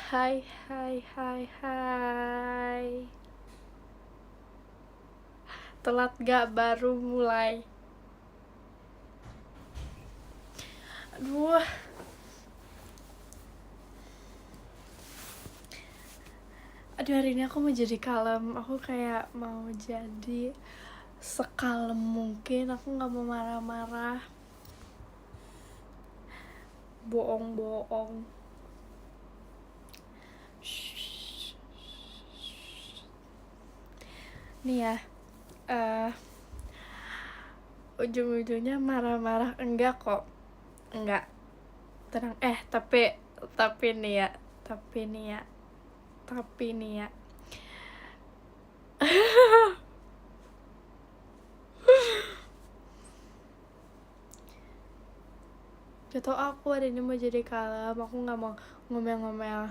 Hai, hai, hai, hai. Telat gak baru mulai? Aduh, hari ini aku mau jadi kalem. Aku kayak mau jadi sekalem mungkin. Aku gak mau marah-marah, bohong-bohong. Nih ya, eh ujung-ujungnya marah-marah enggak kok. Enggak, tenang. Tapi nih ya, tapi nih ya, tapi nih ya. Gak tau, aku hari ini mau jadi kalem. Aku gak mau ngomel-ngomel.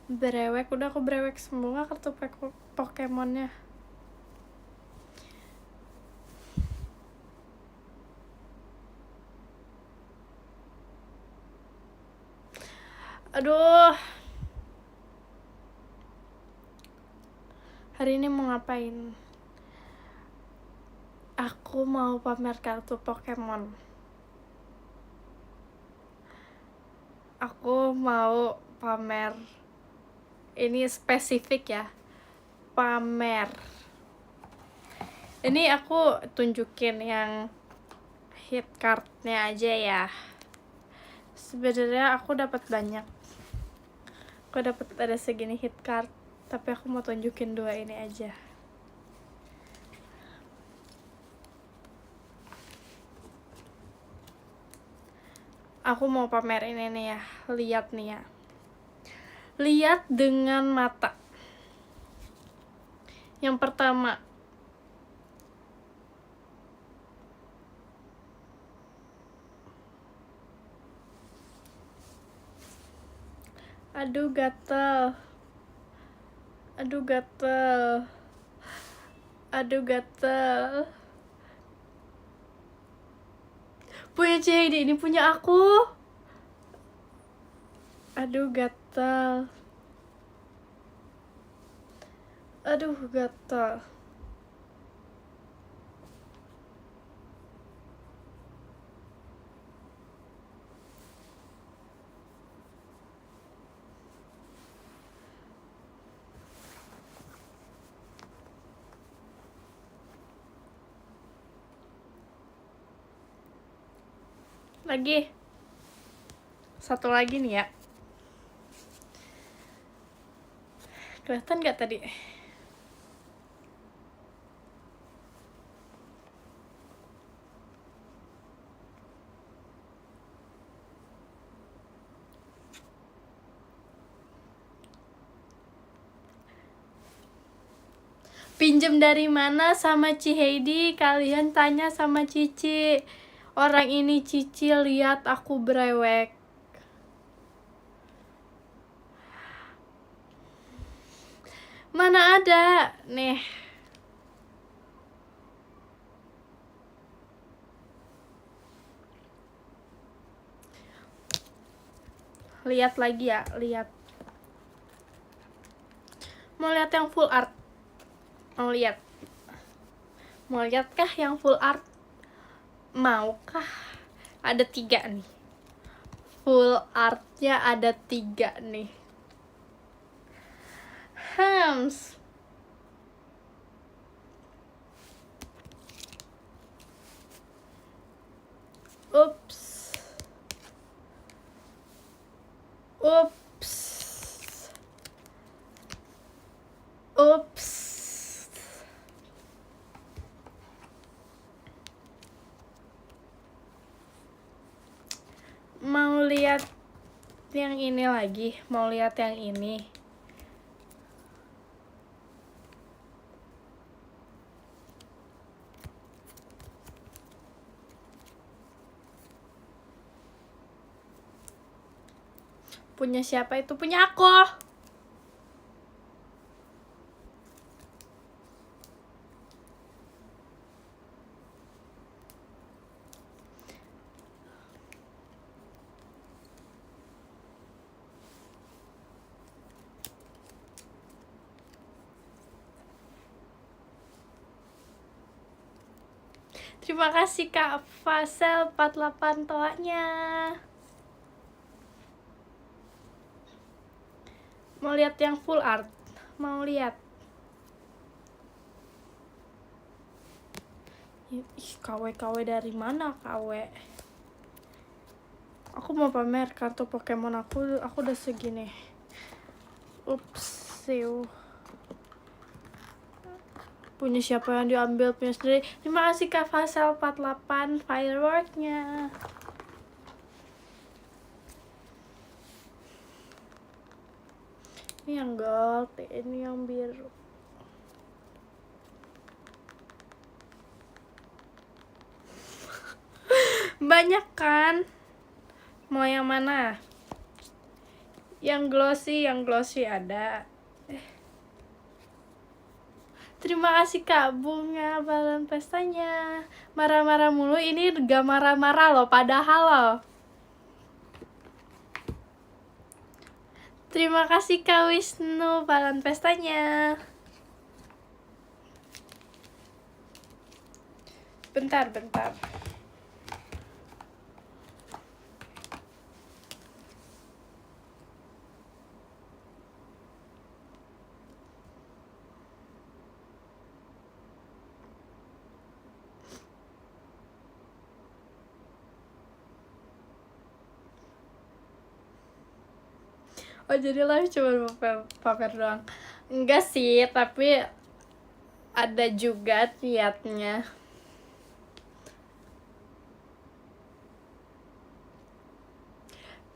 Brewek, udah aku brewek semua kartu Pokemonnya. Aduh, hari ini mau ngapain? Aku mau pamer kartu Pokemon. Aku mau pamer. Ini spesifik ya, pamer. Ini aku tunjukin yang hit cardnya aja ya. Sebenarnya aku dapat banyak. Aku dapat ada segini hit card, tapi aku mau tunjukin 2 ini aja. Aku mau pamer ini nih ya. Lihat nih ya. Lihat dengan mata. Yang pertama, aduh gatel, aduh gatel, aduh gatel. Punya ini punya aku. Aduh gatel, aduh gatel. Lagi satu lagi nih ya. Kelihatan gak tadi? Pinjem dari mana sama Ci Heidi? Kalian tanya sama Cici. Orang ini Cici lihat aku brewek. Mana ada? Nih. Lihat lagi ya, lihat. Mau lihat yang full art? Mau lihat? Mau lihat kah yang full art? Maukah? Ada 3 nih. Full artnya ada 3 nih. Hams. Ups. Ups. Ups. Mau lihat yang ini lagi? Mau lihat yang ini? Punya siapa itu? Punya aku. Terima kasih Kak Fasel 48 toanya. Mau lihat yang full art? Mau lihat? Ih, KW dari mana KW? Aku mau pamer kartu Pokemon aku udah segini. Ups, siu. Punya siapa yang diambil, punya sendiri. Terima kasih Kak Fasel 48 fireworknya. Ini yang gold, ini yang biru. Banyak kan? Mau yang mana? Yang glossy ada. Terima kasih Kak Bunga balon pestanya. Marah-marah mulu, ini gak marah-marah loh, padahal loh. Terima kasih Kak Wisnu balon pestanya. Bentar. Oh jadi live cuma pamer doang? Enggak sih, tapi ada juga niatnya.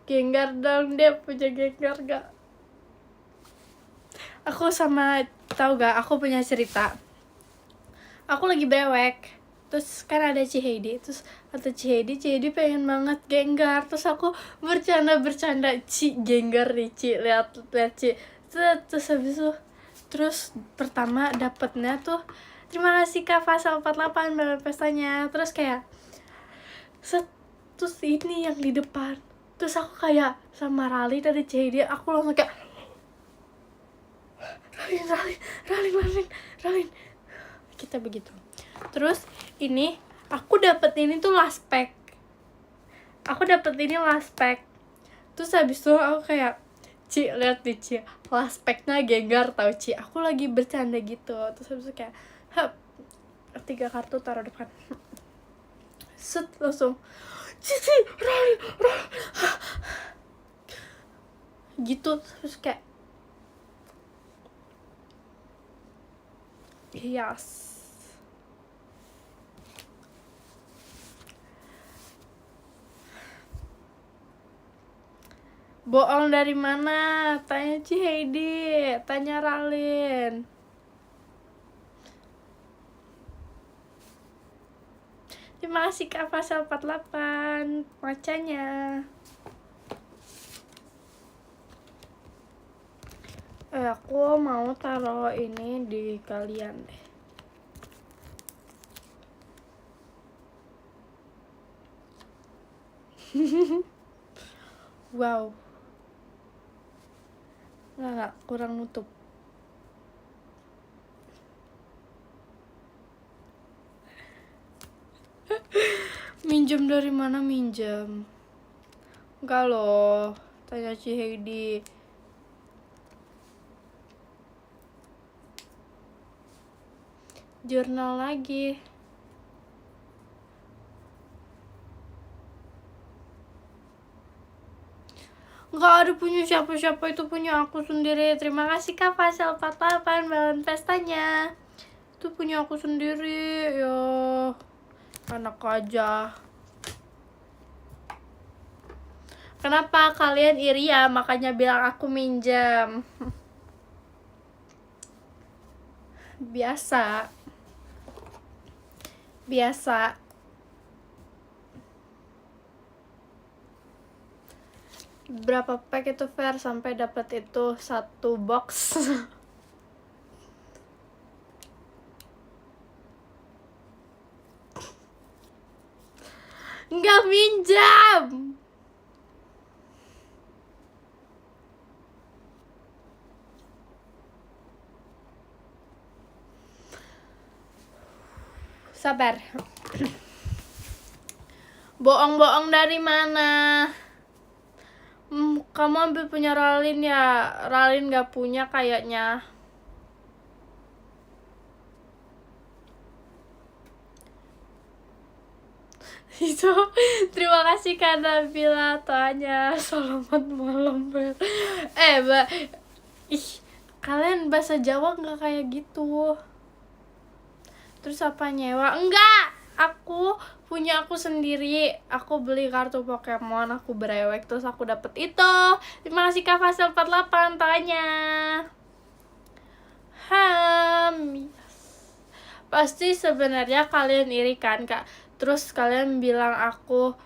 Gengar dong, dia punya Gengar gak? Aku tahu gak, aku punya cerita. Aku lagi brewek, terus kan ada Ciheidi, terus kata Ciheidi pengen banget Gengar, terus aku bercanda Ci Gengar nih Ci, lihat Ci, terus habis itu pertama dapetnya tuh terima kasih Kak Fasa 48 balon pestanya, terus kayak terus ini yang di depan, terus aku kayak sama Rali dari Ciheidi, aku langsung kayak Ralin kita begitu. Terus ini aku dapet ini tuh last pack. Terus habis itu aku kayak Ci, lihat nih Ci, last packnya Gengar tau Ci. Aku lagi bercanda gitu. Terus habis itu kayak 3 kartu taruh depan. Set langsung Ci Ralin gitu. Terus kayak yes. Bohong dari mana? Tanya Ciheidi, tanya Ralin. Terima kasih Kak Pasal 48 macanya. Aku mau taruh ini di kalian deh. Wow. Nggak, kurang nutup. Minjem dari mana minjem? Enggak loh, tanya Ciheidi. Jurnal lagi. Nggak ada punya siapa-siapa, itu punya aku sendiri. Terima kasih Kak Pasal 48 balon pestanya. Itu punya aku sendiri ya. Anak aja. Kenapa kalian iri ya? Makanya bilang aku minjem. Biasa. Berapa pack itu Fer sampai dapat itu 1 box? Nggak minjam. Sabar. Bohong-bohong dari mana? Kamu ambil punya Ralin ya? Ralin gak punya kayaknya. Itu terima kasih karena bila tanya. Selamat malam Bel. Ih, kalian bahasa Jawa nggak kayak gitu. Terus apa nyewa? Enggak, aku punya aku sendiri. Aku beli kartu Pokemon, aku berewek terus aku dapet itu. Terima kasih Kak Fasel 48 tanya. Pasti sebenarnya kalian iri kan Kak. Terus kalian bilang aku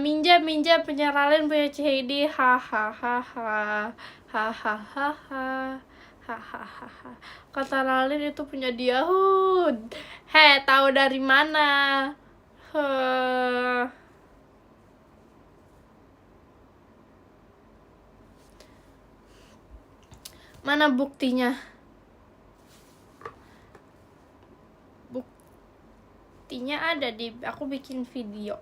minja punya Ralin punya CID, hahaha, hahaha, hahaha. Kata Ralin itu punya dia. Tahu dari mana? Mana buktinya? Buktinya ada di aku bikin video.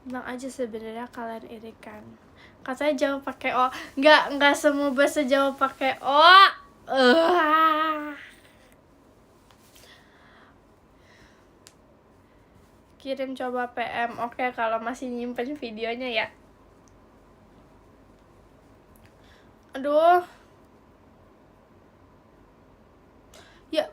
Bilang aja sebenarnya kalian iri kan. Katanya Jawa pakai O. Enggak semua bahasa Jawa pakai O. Kirim coba PM. Oke, kalau masih nyimpen videonya ya. Aduh. Ya.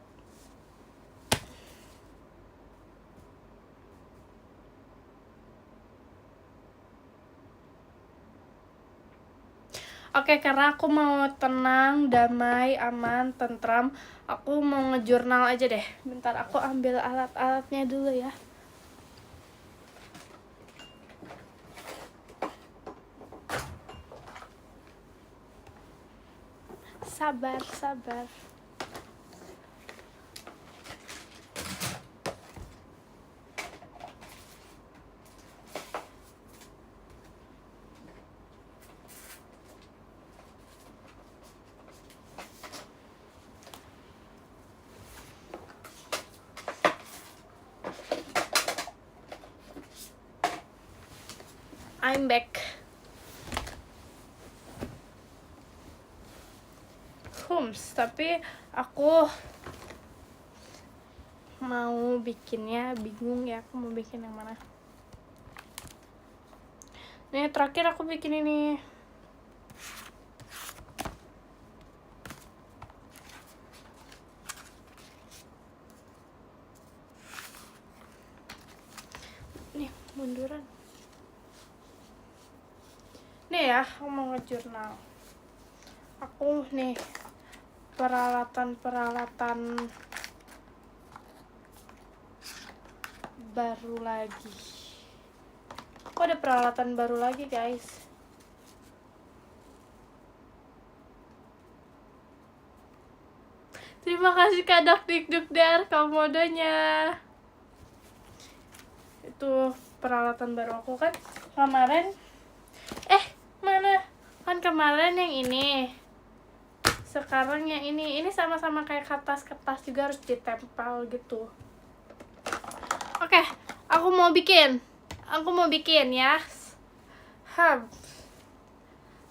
Oke, karena aku mau tenang, damai, aman, tentram, aku mau ngejurnal aja deh. Bentar, aku ambil alat-alatnya dulu ya. Sabar. I'm back. Tapi aku mau bikinnya bingung ya, aku mau bikin yang mana. Nih, terakhir aku bikin ini. Nih, munduran. Nih ya, aku mau ngejurnal. Aku nih peralatan baru lagi. Kok ada peralatan baru lagi, guys? Terima kasih Kak Dakdikdukdar komodenya. Itu peralatan baru aku kan kemarin. Mana? Kan kemarin yang ini. Sekarang yang ini sama-sama kayak kertas juga harus ditempel gitu. Oke, aku mau bikin ya.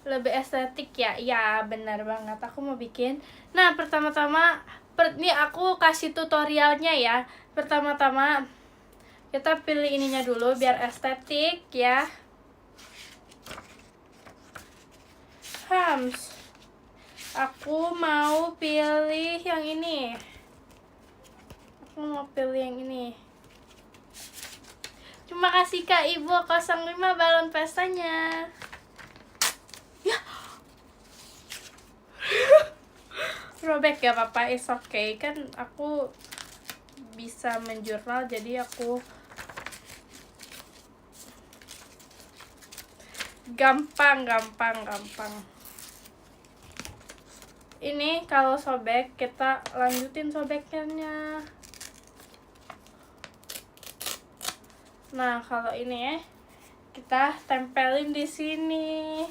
Lebih estetik ya. Ya, benar banget. Aku mau bikin. Nah, pertama-tama ini aku kasih tutorialnya ya. Pertama-tama kita pilih ininya dulu biar estetik ya. Aku mau pilih yang ini. Terima kasih Kak Ibu 05 balon pestanya. Ya. Robek ya Papa, is okay. Kan aku bisa menjurnal, jadi aku gampang. Ini kalau sobek, kita lanjutin sobekannya. Nah, kalau ini ya, kita tempelin di sini.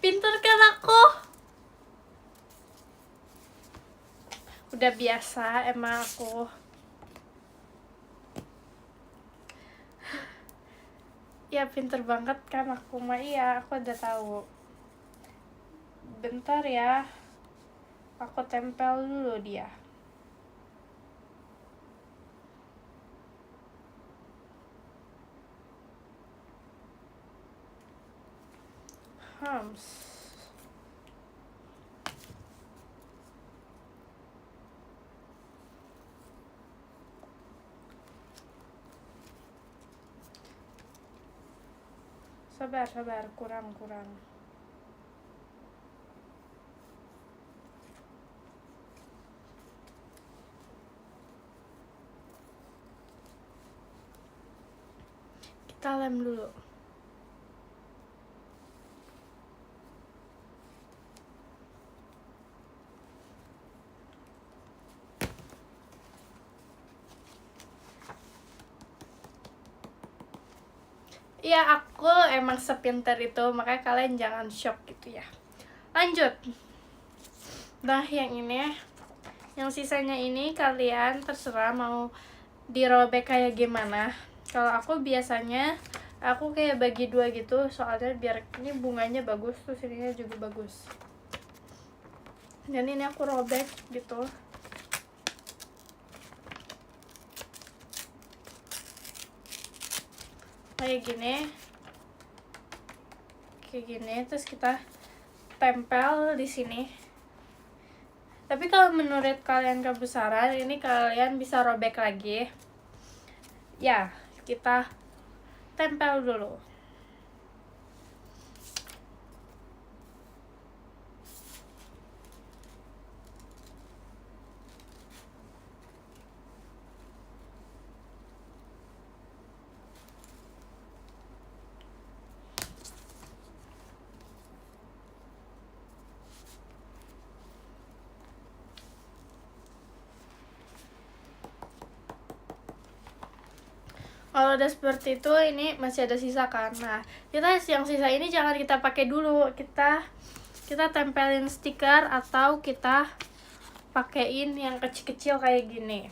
Pinter kan aku? Udah biasa emang aku. Ya pinter banget kan aku mah. Iya, aku udah tahu. Bentar ya, aku tempel dulu dia. Hams. Sabar, kurang. Kita lem dulu. Iya, aku emang sepinter itu, makanya kalian jangan shock gitu ya. Lanjut. Nah, yang sisanya ini kalian terserah mau dirobek kayak gimana. Kalau aku biasanya aku kayak bagi dua gitu, soalnya biar ini bunganya bagus, terus ininya juga bagus. Dan ini aku robek gitu. Kayak gini, terus kita tempel di sini. Tapi kalau menurut kalian kebesaran, ini kalian bisa robek lagi. Ya, kita tempel dulu. Kalau udah seperti itu, ini masih ada sisa kan. Nah, yang sisa ini jangan kita pakai dulu. Kita tempelin stiker atau kita pakein yang kecil-kecil kayak gini.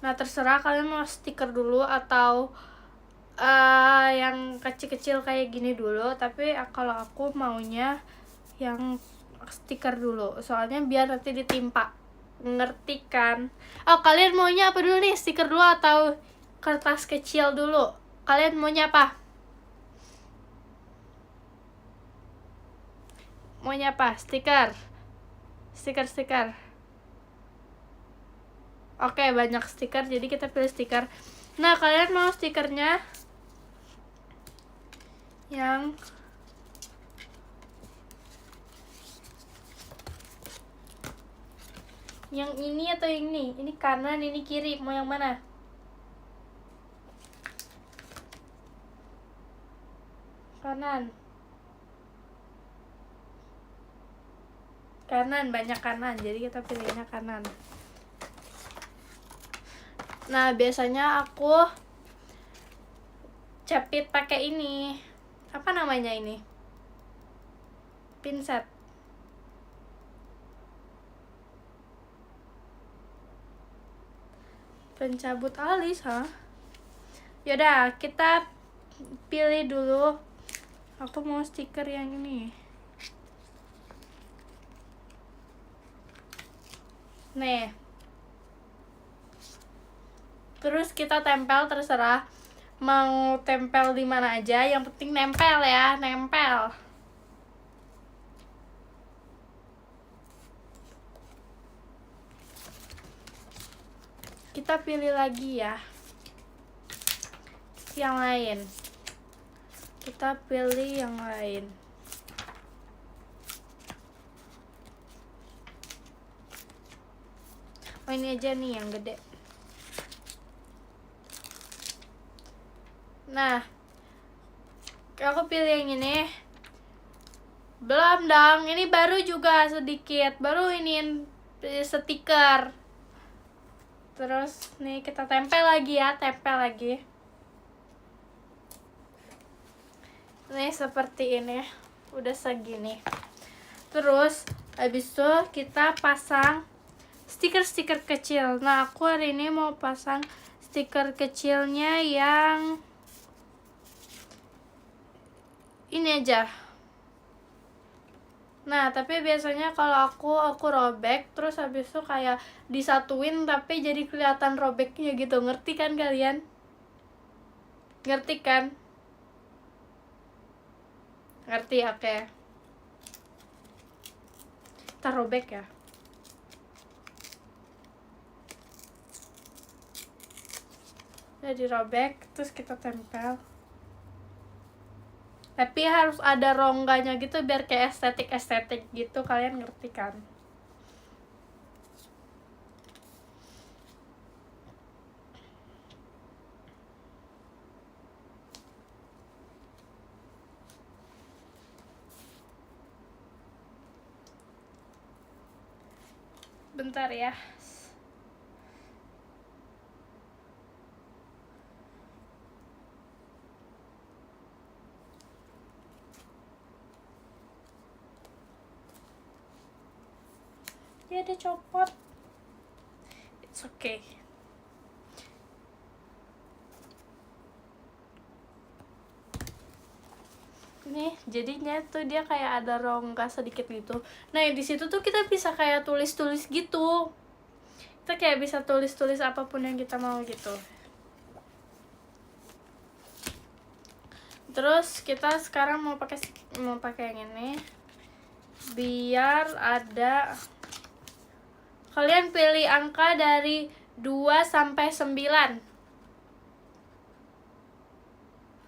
Nah, terserah kalian mau stiker dulu atau yang kecil-kecil kayak gini dulu. Tapi kalau aku maunya yang stiker dulu, soalnya biar nanti ditimpa. Ngerti kan? Oh, kalian maunya apa dulu nih? Stiker dulu atau kertas kecil dulu? Kalian maunya apa? Stiker. Oke, banyak stiker, jadi kita pilih stiker. Nah, kalian mau stikernya yang ini atau yang ini? Ini kanan, ini kiri. Mau yang mana? Kanan, banyak kanan. Jadi kita pilihnya kanan. Nah, biasanya aku capit pakai ini. Apa namanya ini? Pinset. Pencabut alis, Yaudah, kita pilih dulu. Aku mau stiker yang ini. Nih. Terus kita tempel, terserah mau tempel di mana aja, yang penting nempel ya, nempel. Kita pilih lagi ya yang lain. Kita pilih yang lain. Oh, ini aja nih yang gede. Nah, aku pilih yang ini. Belum dong, ini baru juga sedikit. Baru ini stiker. Terus nih kita tempel lagi ya, Nih seperti ini, udah segini. Terus Habis itu kita pasang stiker-stiker kecil. Nah, aku hari ini mau pasang stiker kecilnya yang ini aja. Nah, tapi biasanya kalau aku robek, terus habis itu kayak disatuin tapi jadi kelihatan robeknya gitu. Ngerti kan kalian? Ngerti kan? Ngerti, oke. Kita robek ya. Udah dirobek, terus kita tempel. Tapi harus ada rongganya gitu biar kayak estetik gitu, kalian ngerti kan? Bentar ya. Ya, dia copot. It's okay. Nih, jadinya tuh dia kayak ada rongga sedikit gitu. Nah, di situ tuh kita bisa kayak tulis-tulis gitu. Kita kayak bisa tulis-tulis apapun yang kita mau gitu. Terus kita sekarang mau pakai yang ini. Biar ada, kalian pilih angka dari 2 sampai 9.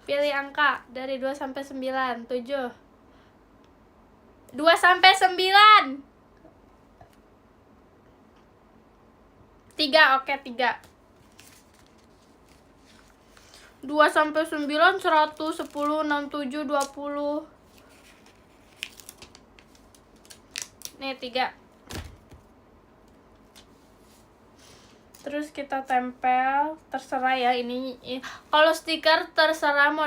Pilih angka dari 2 sampai 9. 7. 2 sampai 9. 3, oke, 3. 2 sampai 9, 100, 10, 67, 20. Nih, 3. Terus kita tempel, terserah ya ini. Kalau stiker terserah mau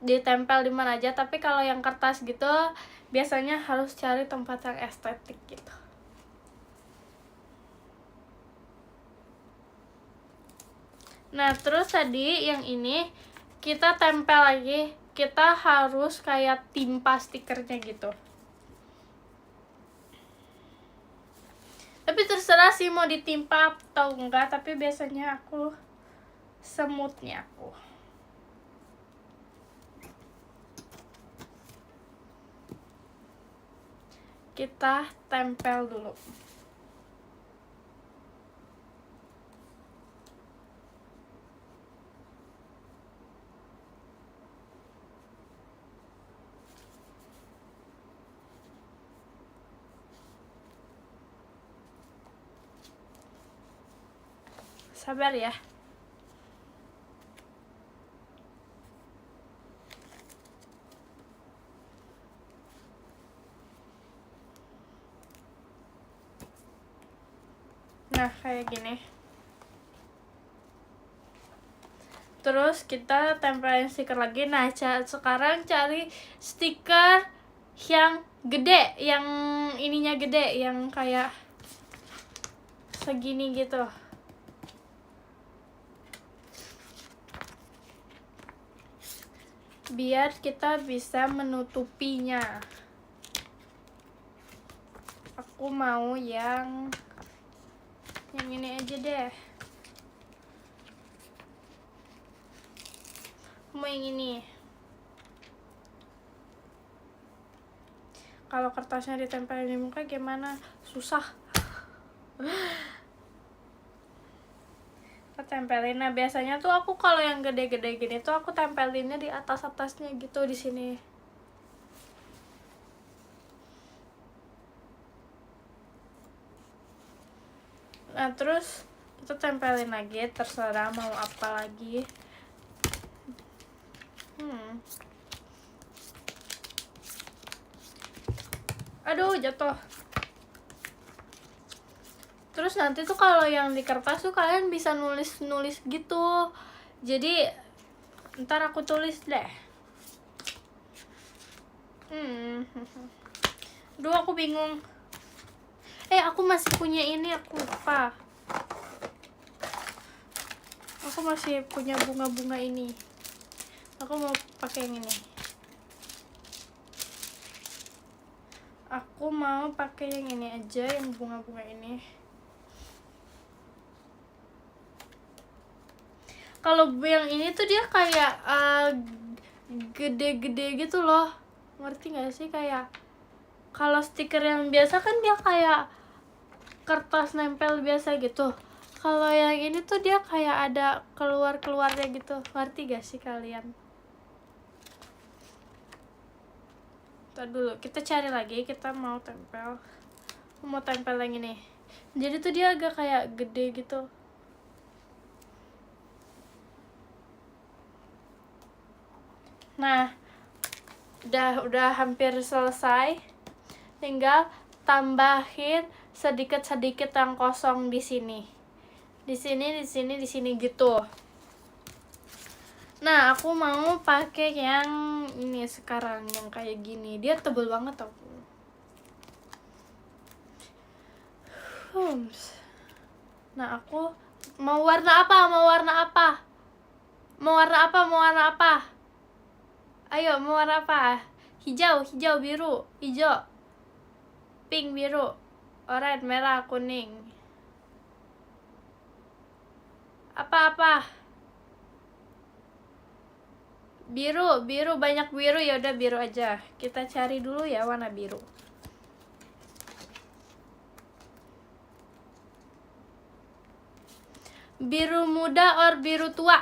ditempel di mana aja, tapi kalau yang kertas gitu biasanya harus cari tempat yang estetik gitu. Nah, terus tadi yang ini kita tempel lagi. Kita harus kayak timpa stikernya gitu. Tapi terserah sih mau ditimpa atau enggak, tapi biasanya aku semutnya aku. Kita tempel dulu. Sabar ya. Nah, kayak gini. Terus kita tempelin stiker lagi. Nah, sekarang cari stiker yang gede, yang ininya gede, yang kayak segini gitu. Biar kita bisa menutupinya. Aku mau yang ini aja deh. Mau yang ini. Kalau kertasnya ditempelin di muka gimana? Susah. Kita tempelin. Nah, biasanya tuh aku kalau yang gede-gede gini tuh aku tempelinnya di atas-atasnya gitu, di sini. Nah, terus kita tempelin lagi, terserah mau apa lagi. Aduh, jatuh. Terus nanti tuh kalau yang di kertas tuh kalian bisa nulis-nulis gitu. Jadi ntar aku tulis deh. Duh, aku bingung. Aku masih punya ini, aku lupa. Aku masih punya bunga-bunga ini. Aku mau pakai yang ini. Aku mau pakai yang ini aja, yang bunga-bunga ini. Kalau yang ini tuh dia kayak gede-gede gitu loh. Ngerti gak sih? Kayak kalau stiker yang biasa kan dia kayak kertas nempel biasa gitu. Kalau yang ini tuh dia kayak ada keluar-keluarnya gitu. Ngerti gak sih kalian? Ntar dulu, kita cari lagi, kita mau tempel. Mau tempel yang ini. Jadi tuh dia agak kayak gede gitu. Nah, udah hampir selesai. Tinggal tambahin sedikit-sedikit yang kosong di sini. Di sini gitu. Nah, aku mau pakai yang ini sekarang, yang kayak gini. Dia tebel banget tau. Nah, aku mau warna apa? Ayo, mau warna apa? Hijau, biru, hijau, pink, biru, oranye, merah, kuning. Apa? Biru, banyak biru, ya udah biru aja. Kita cari dulu ya warna biru. Biru muda or biru tua?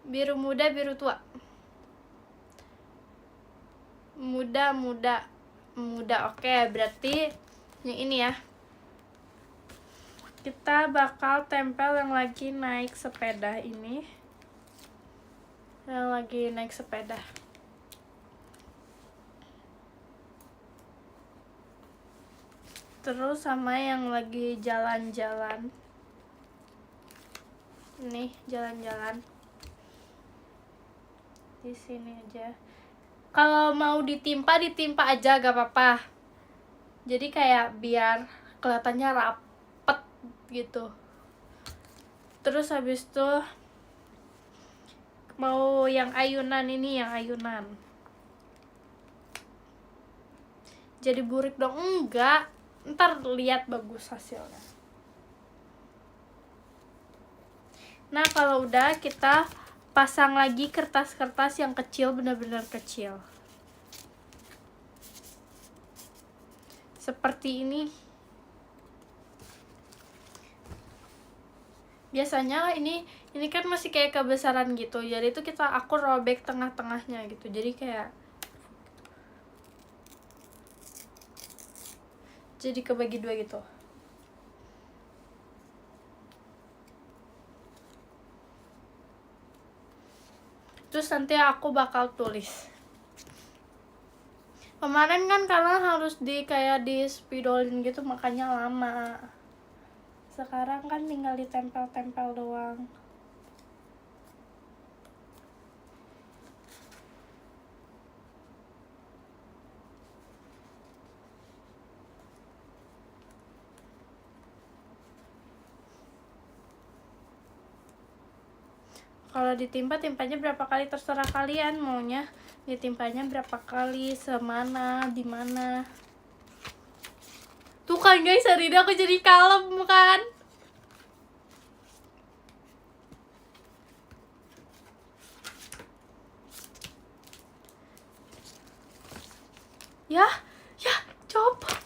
Biru muda, biru tua. Muda. Oke, berarti yang ini ya. Kita bakal tempel yang lagi naik sepeda ini. Yang lagi naik sepeda. Terus sama yang lagi jalan-jalan. Nih, jalan-jalan. Di sini aja. Kalau mau ditimpa aja, gak apa-apa. Jadi kayak biar kelihatannya rapet gitu. Terus habis itu mau yang ayunan ini, yang ayunan. Jadi burik dong? Enggak. Ntar lihat bagus hasilnya. Nah, kalau udah kita pasang lagi kertas-kertas yang kecil, benar-benar kecil. Seperti ini. Biasanya ini kan masih kayak kebesaran gitu. Jadi itu aku robek tengah-tengahnya gitu. Jadi kayak jadi kebagi dua gitu. Terus nanti aku bakal tulis. Kemarin kan karena harus kayak di spidolin gitu, makanya lama. Sekarang kan tinggal ditempel-tempel doang. Kalau timpanya berapa kali terserah kalian, maunya ditimpanya berapa kali, semana, di mana. Tuh kan guys, hari ini aku jadi kalem kan. Ya, copot.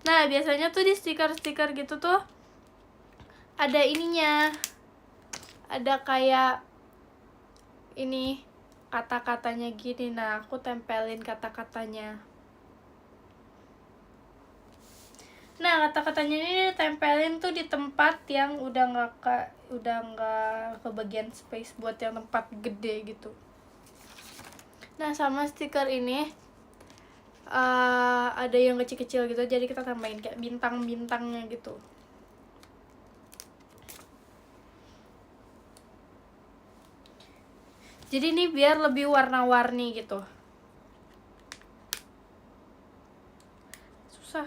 Nah, biasanya tuh di stiker-stiker gitu tuh ada ininya. Ada kayak ini kata-katanya gini. Nah, aku tempelin kata-katanya. Nah, kata-katanya ini tempelin tuh di tempat yang udah nggak ke bagian space buat yang tempat gede gitu. Nah, sama stiker ini ada yang kecil-kecil gitu, jadi kita tambahin kayak bintang-bintangnya gitu. Jadi ini biar lebih warna-warni gitu. Susah.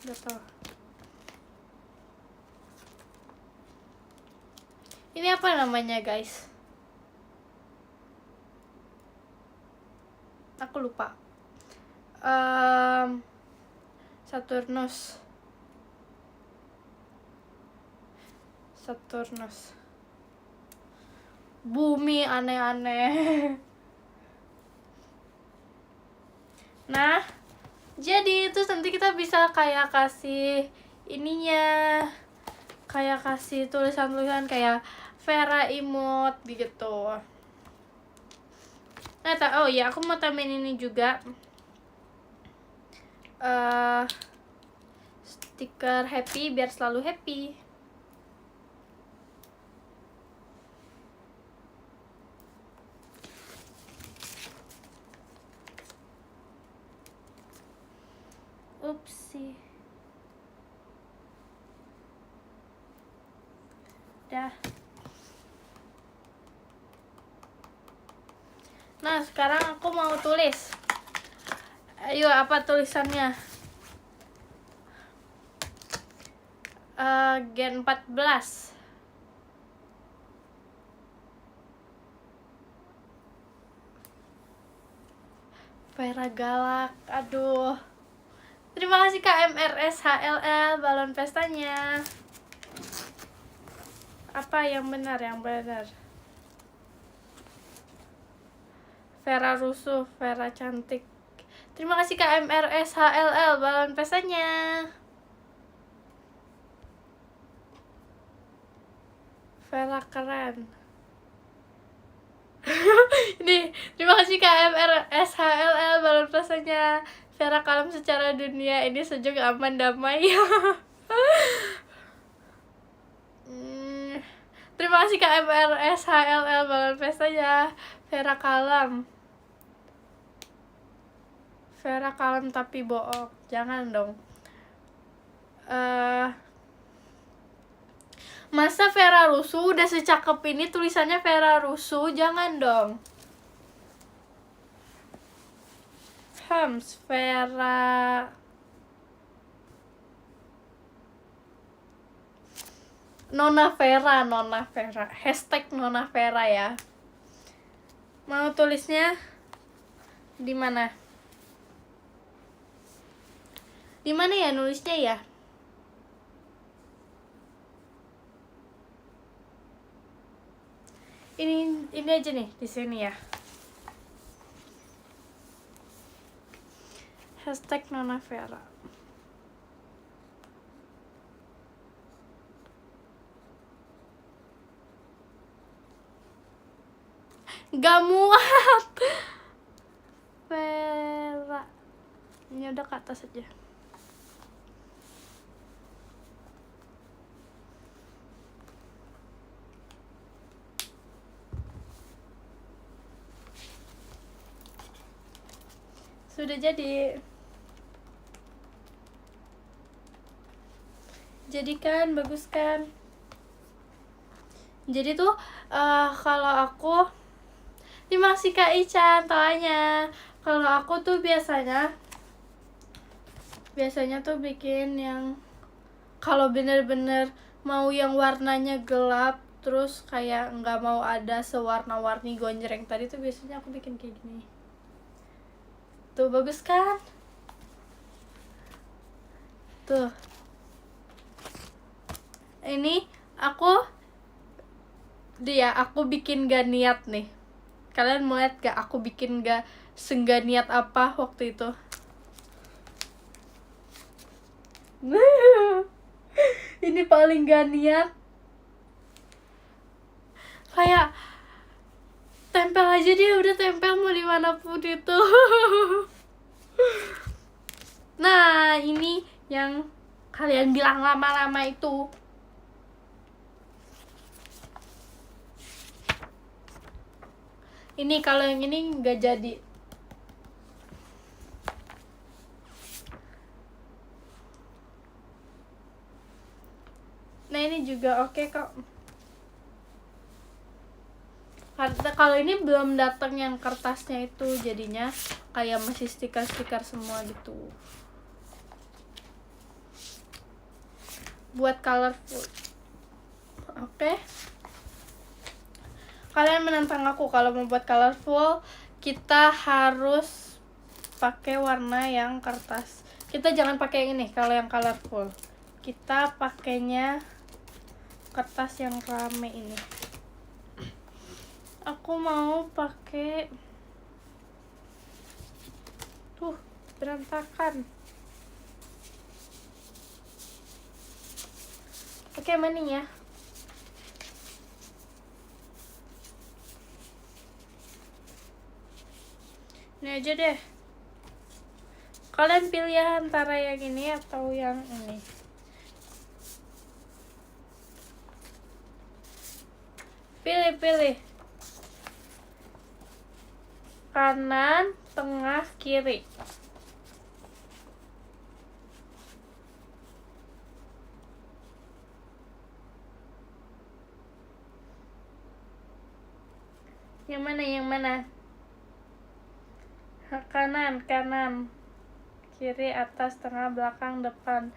Gatal. Ini apa namanya, guys? Aku lupa. Saturnus. Bumi aneh-aneh. Nah, jadi itu nanti kita bisa kayak kasih ininya, kayak kasih tulisan-tulisan kayak Vera emote gitu. Nah, oh ya, aku mau tambahin ini juga. Stiker happy biar selalu happy. Upsi. Dah. Nah, sekarang aku mau tulis. Ayo, apa tulisannya? Gen 14. Vera Galak. Aduh. Terima kasih KMRS HLL balon pestanya. Apa yang benar? Vera rusuh, Vera cantik. Terima kasih KMRS HLL balon pestanya. Vera keren. Ini terima kasih KMRS HLL balon pestanya. Vera kalem secara dunia, ini sejuk, aman, damai. Terima kasih KMRS HLL balon pestanya. Vera kalem. Vera kalem tapi bohong. Jangan dong. Masa Vera rusuh udah secakep ini tulisannya Vera rusuh? Jangan dong. Vera Nona Vera. Hashtag Nona Vera ya. Mau tulisnya di mana? Di mana ya nulisnya ya? Ini aja nih, di sini ya. Hashtag Nona Vera. Gak muat. Vera. Ini udah ke atas aja. Sudah jadi. Jadi kan, bagus kan? Jadi tuh kalau aku, terima kasih Kak Ican tanya. Kalau aku tuh biasanya tuh bikin yang kalau bener-bener mau yang warnanya gelap, terus kayak nggak mau ada sewarna-warni gonjreng tadi tuh biasanya aku bikin kayak gini. Tuh bagus kan? Tuh. Ini aku bikin gak niat nih. Kalian mau lihat gak aku bikin gak senggak niat apa waktu itu? Ini paling gak niat. Kayak tempel aja dia udah tempel mau dimanapun itu. Nah ini yang kalian bilang lama-lama itu. Ini kalau yang ini nggak jadi. Nah ini juga oke kok. Kalau ini belum datang yang kertasnya itu, jadinya kayak masih stiker-stiker semua gitu. Buat colorful. Oke. Kalian menantang aku kalau mau buat colorful, kita harus pakai warna yang kertas. Kita jangan pakai yang ini kalau yang colorful. Kita pakainya kertas yang rame ini. Aku mau pakai tuh berantakan. Oke, mana ya? Ini aja deh. Kalian pilih antara yang ini atau yang ini. Pilih. Kanan, tengah, kiri. Yang mana? Kanan. Kiri, atas, tengah, belakang, depan.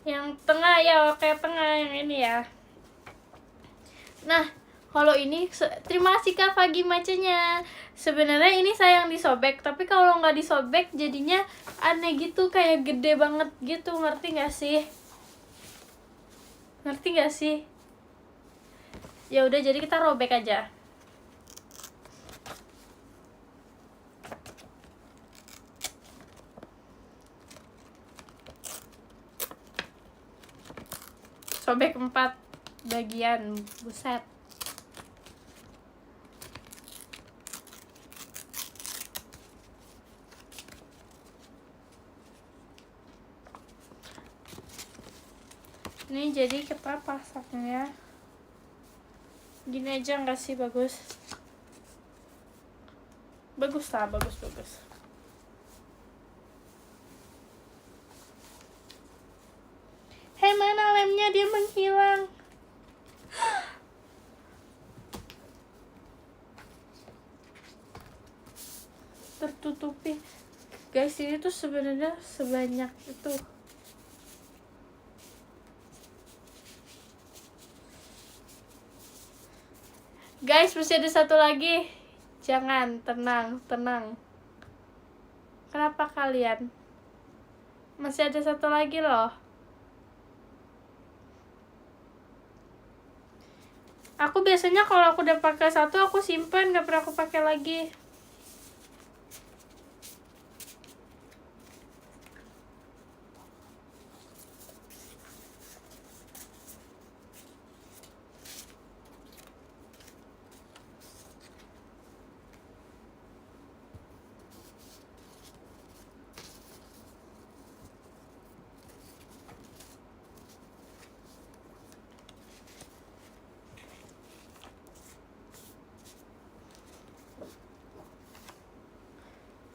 Yang tengah ya, oke, tengah yang ini ya. Nah, kalau ini terima kasih Kak Fagi macanya. Sebenarnya ini sayang disobek, tapi kalau nggak disobek jadinya aneh gitu, kayak gede banget gitu, ngerti nggak sih? Ya udah, jadi kita robek aja. Sobek 4 bagian, buset. Ini jadi kita pasangnya gini aja nggak sih? Bagus lah, bagus. Hei, mana lemnya? Dia menghilang. Tertutupi. Guys, ini tuh sebenarnya sebanyak itu. Guys, masih ada satu lagi. Jangan, tenang. Kenapa kalian? Masih ada satu lagi loh. Aku biasanya kalau aku udah pakai satu, aku simpan, nggak pernah aku pakai lagi.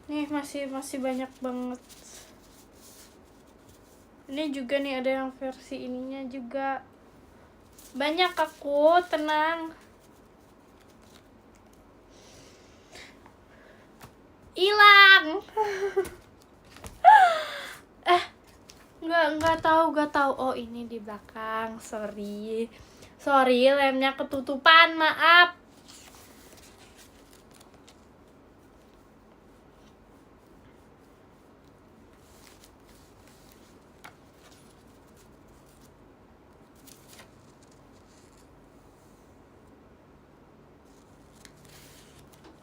Nih masih banyak banget. Ini juga nih, ada yang versi ininya juga. Banyak aku, tenang. Hilang. Nggak tahu. Oh, ini di belakang. Sorry, lemnya ketutupan, maaf.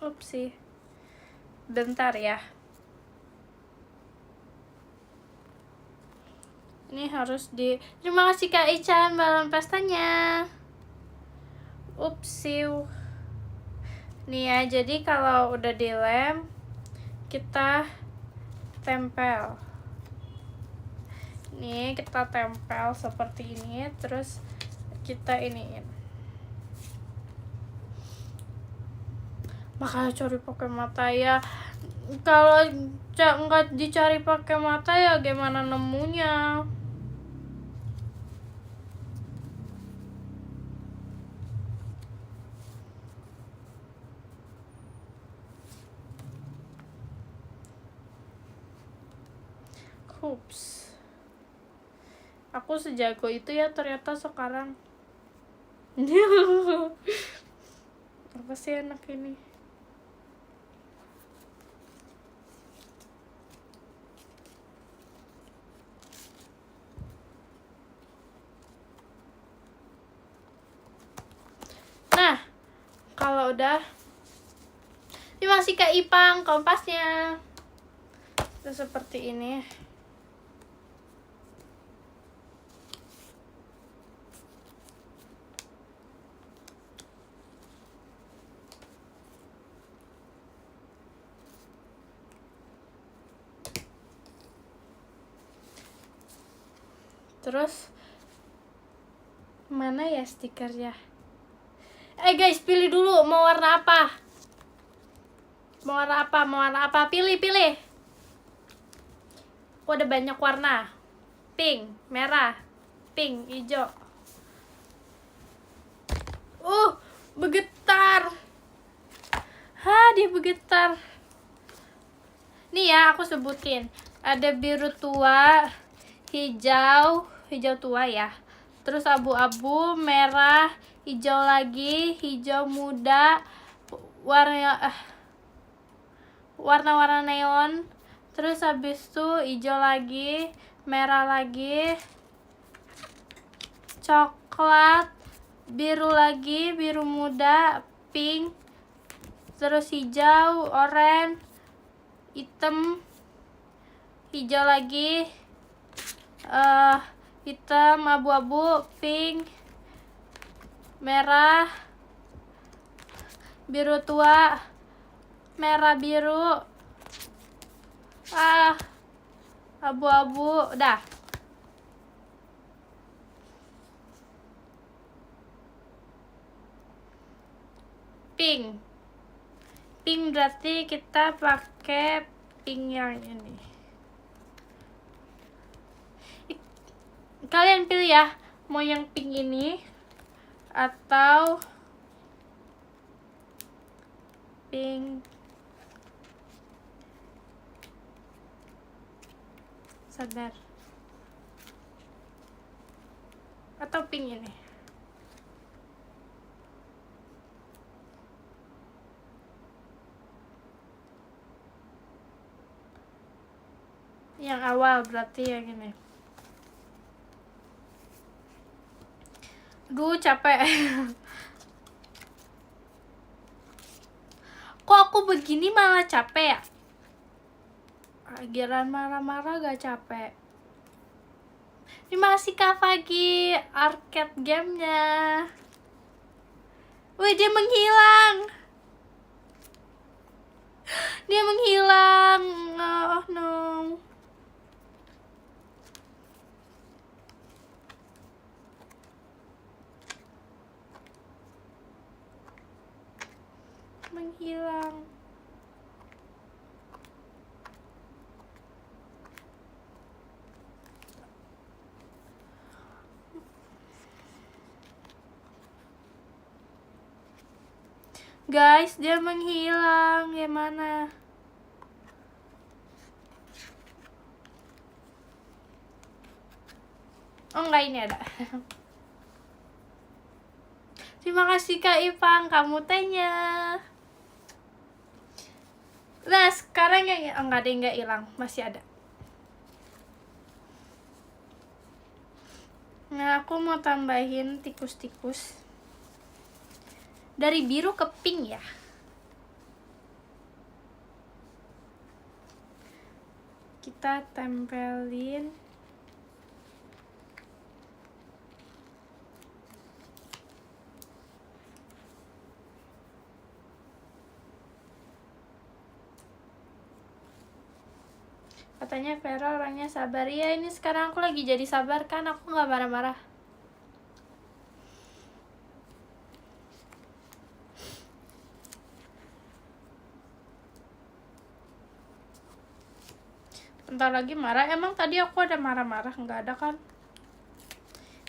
Upsi. Bentar ya. Ini harus terima kasih Kak Ichan balon pestanya. Upsi. Nih ya, jadi kalau udah dilem, kita tempel. Nih, kita tempel seperti ini, terus kita iniin. Makanya cari pakai mata ya. Kalau nggak dicari pakai mata ya gimana nemunya? Ups. Aku sejago itu ya ternyata sekarang. Apa sih anak ini? Nah, kalau udah ini masih Kak Ipang kompasnya. Itu seperti ini. Terus mana ya stikernya? Guys, pilih dulu mau warna apa? Mau warna apa? Mau warna apa? Pilih. Aku ada banyak warna. Pink, merah, pink, hijau. Bergetar. Dia bergetar. Nih ya, aku sebutin. Ada biru tua, hijau tua ya. Terus abu-abu, merah, hijau lagi, hijau muda, warna-warna neon. Terus habis itu hijau lagi, merah lagi, coklat, biru lagi, biru muda, pink, terus hijau, oranye, hitam, hijau lagi, hitam, abu-abu, pink, merah, biru tua, merah biru, abu-abu, dah. Pink berarti kita pakai pink yang ini. Kalian pilih ya, mau yang pink ini atau pink sadar atau pink ini. Yang awal berarti yang ini. Duh, capek. Kok aku begini malah capek ya? Giran marah-marah gak capek. Terima kasih Kak Fagi arcade gamenya. Wih, dia menghilang. Oh no. Menghilang. Guys, dia menghilang. Gimana? Oh enggak, ini ada. Terima kasih Kak Ipang, kamu tanya. Nah, sekarang yang enggak ada yang enggak hilang, masih ada. Nah, aku mau tambahin tikus-tikus. Dari biru ke pink ya. Kita tempelin. Katanya Vera orangnya sabar. Ya, ini sekarang aku lagi jadi sabar kan, aku nggak marah-marah. Bentar lagi marah. Emang tadi aku ada marah-marah? Nggak ada kan?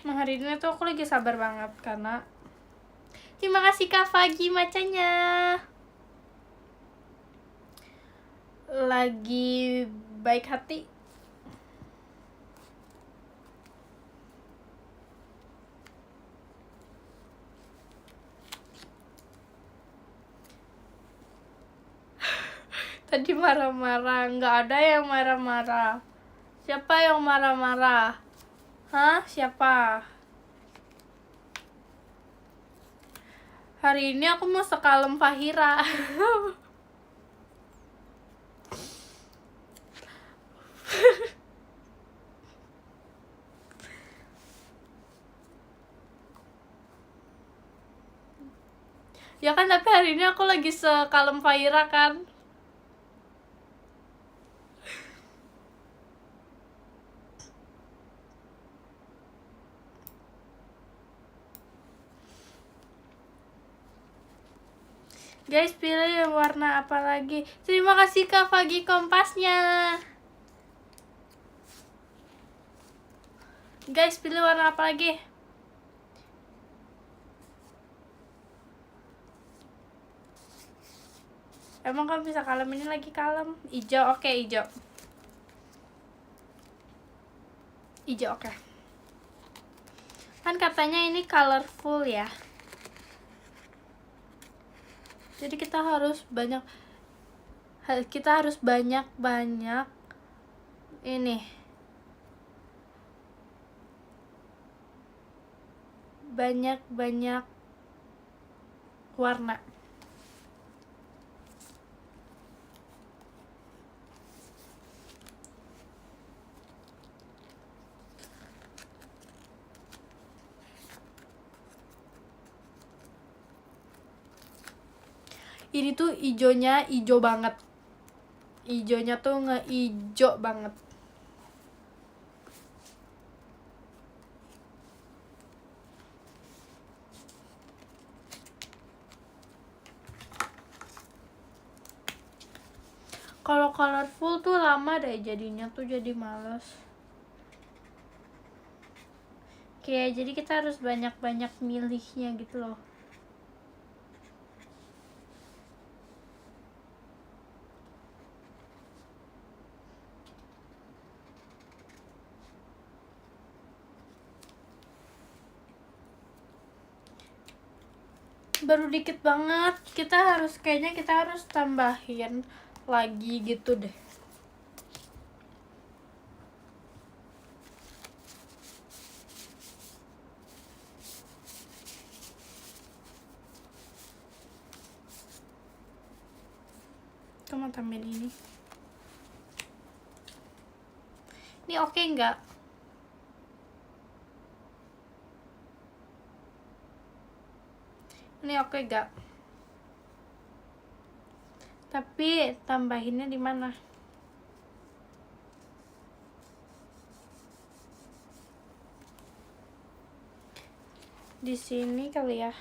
Emang hari ini tuh aku lagi sabar banget karena terima kasih Kak Fagi macanya. Lagi baik hati. Tadi marah-marah. Nggak ada yang marah-marah. Siapa yang marah-marah? Hah? Siapa? Hari ini aku mau sekalem Fahira. Ya kan, tapi hari ini aku lagi sekalem Fahira kan. Guys, pilih yang warna apa lagi? Terima kasih Kak Fagi kompasnya. Guys, pilih warna apa lagi? Emang kamu bisa kalem? Ini lagi kalem. Ijo, oke, ijo. Ijo, oke. Kan katanya ini colorful ya. Jadi kita harus banyak ini. Banyak warna. Ini tuh ijonya ijo banget. Ijonya tuh ngeijo banget. Kalau colorful tuh lama deh jadinya, tuh jadi males. Oke, jadi kita harus banyak-banyak milihnya gitu loh. Baru dikit banget. Kayaknya kita harus tambahin lagi gitu deh. Kita mau tambahin ini. Ini oke nggak? Ini oke nggak? Tapi tambahinnya di mana? Di sini kali ya.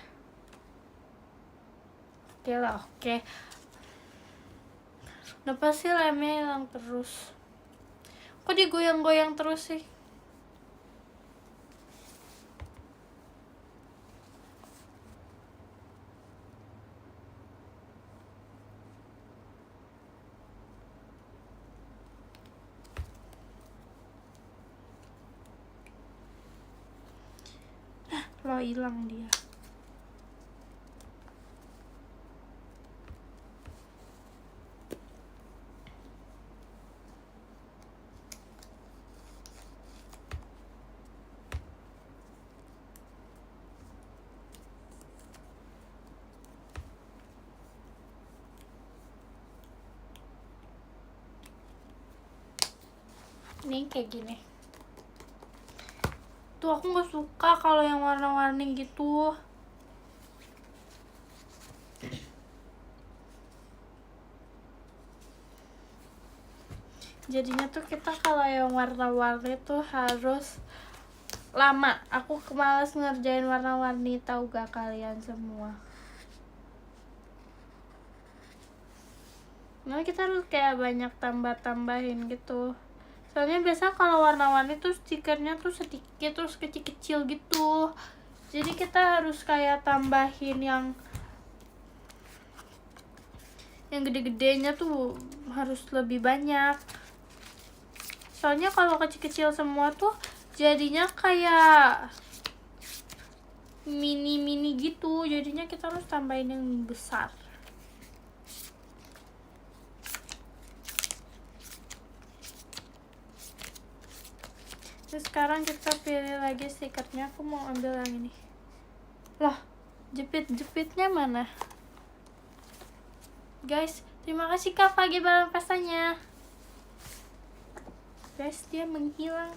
Oke lah, oke. Kenapa sih lemnya hilang terus? Kok digoyang-goyang terus sih? Lo hilang dia. Nih kayak gini. Tuh aku nggak suka kalau yang warna-warni gitu. Jadinya tuh kita kalau yang warna-warni tuh harus lama. Aku kemalas ngerjain warna-warni, tahu gak kalian semua? Nah kita harus kayak banyak tambah-tambahin gitu. Soalnya biasa kalau warna-warni tuh stikernya tuh sedikit terus kecil-kecil gitu. Jadi kita harus kayak tambahin yang gede-gedenya tuh harus lebih banyak. Soalnya kalau kecil-kecil semua tuh jadinya kayak mini-mini gitu. Jadinya kita harus tambahin yang besar. Terus sekarang kita pilih lagi stikernya. Aku mau ambil yang ini. Loh, jepit-jepitnya mana? Guys, terima kasih Kak Fagi balon pestanya. Guys, dia menghilang.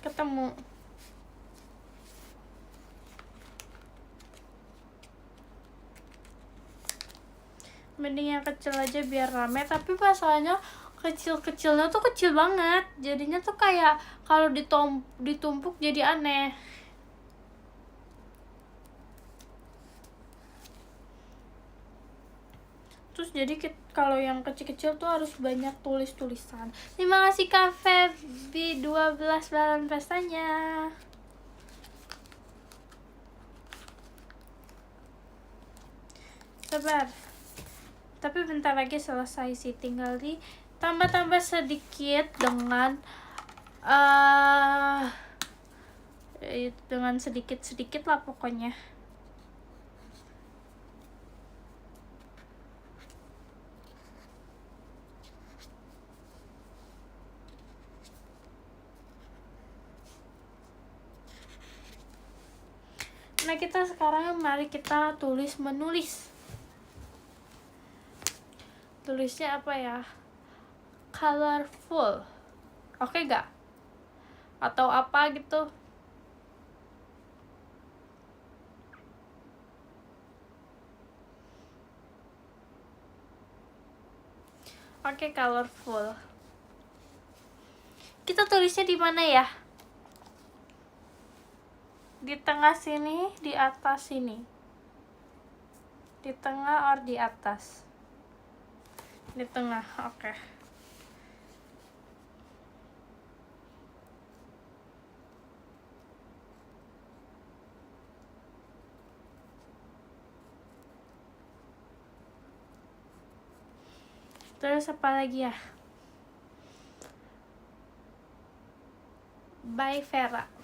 Ketemu. Mending yang kecil aja biar rame, tapi masalahnya kecil-kecilnya tuh kecil banget. Jadinya tuh kayak kalau ditumpuk jadi aneh. Terus jadi kalau yang kecil-kecil tuh harus banyak tulis-tulisan. Terima kasih Kak Feby 12 balon pestanya. Sabar. Tapi bentar lagi selesai sih, tinggal di tambah sedikit dengan sedikit lah pokoknya. Nah, kita sekarang mari kita menulis. Tulisnya apa ya? Colorful. Oke gak? Atau apa gitu? Oke, colorful. Kita tulisnya di mana ya? Di tengah sini, di atas sini. Di tengah or di atas? Di tengah, oke. Terus apa lagi ya? Bye Vera.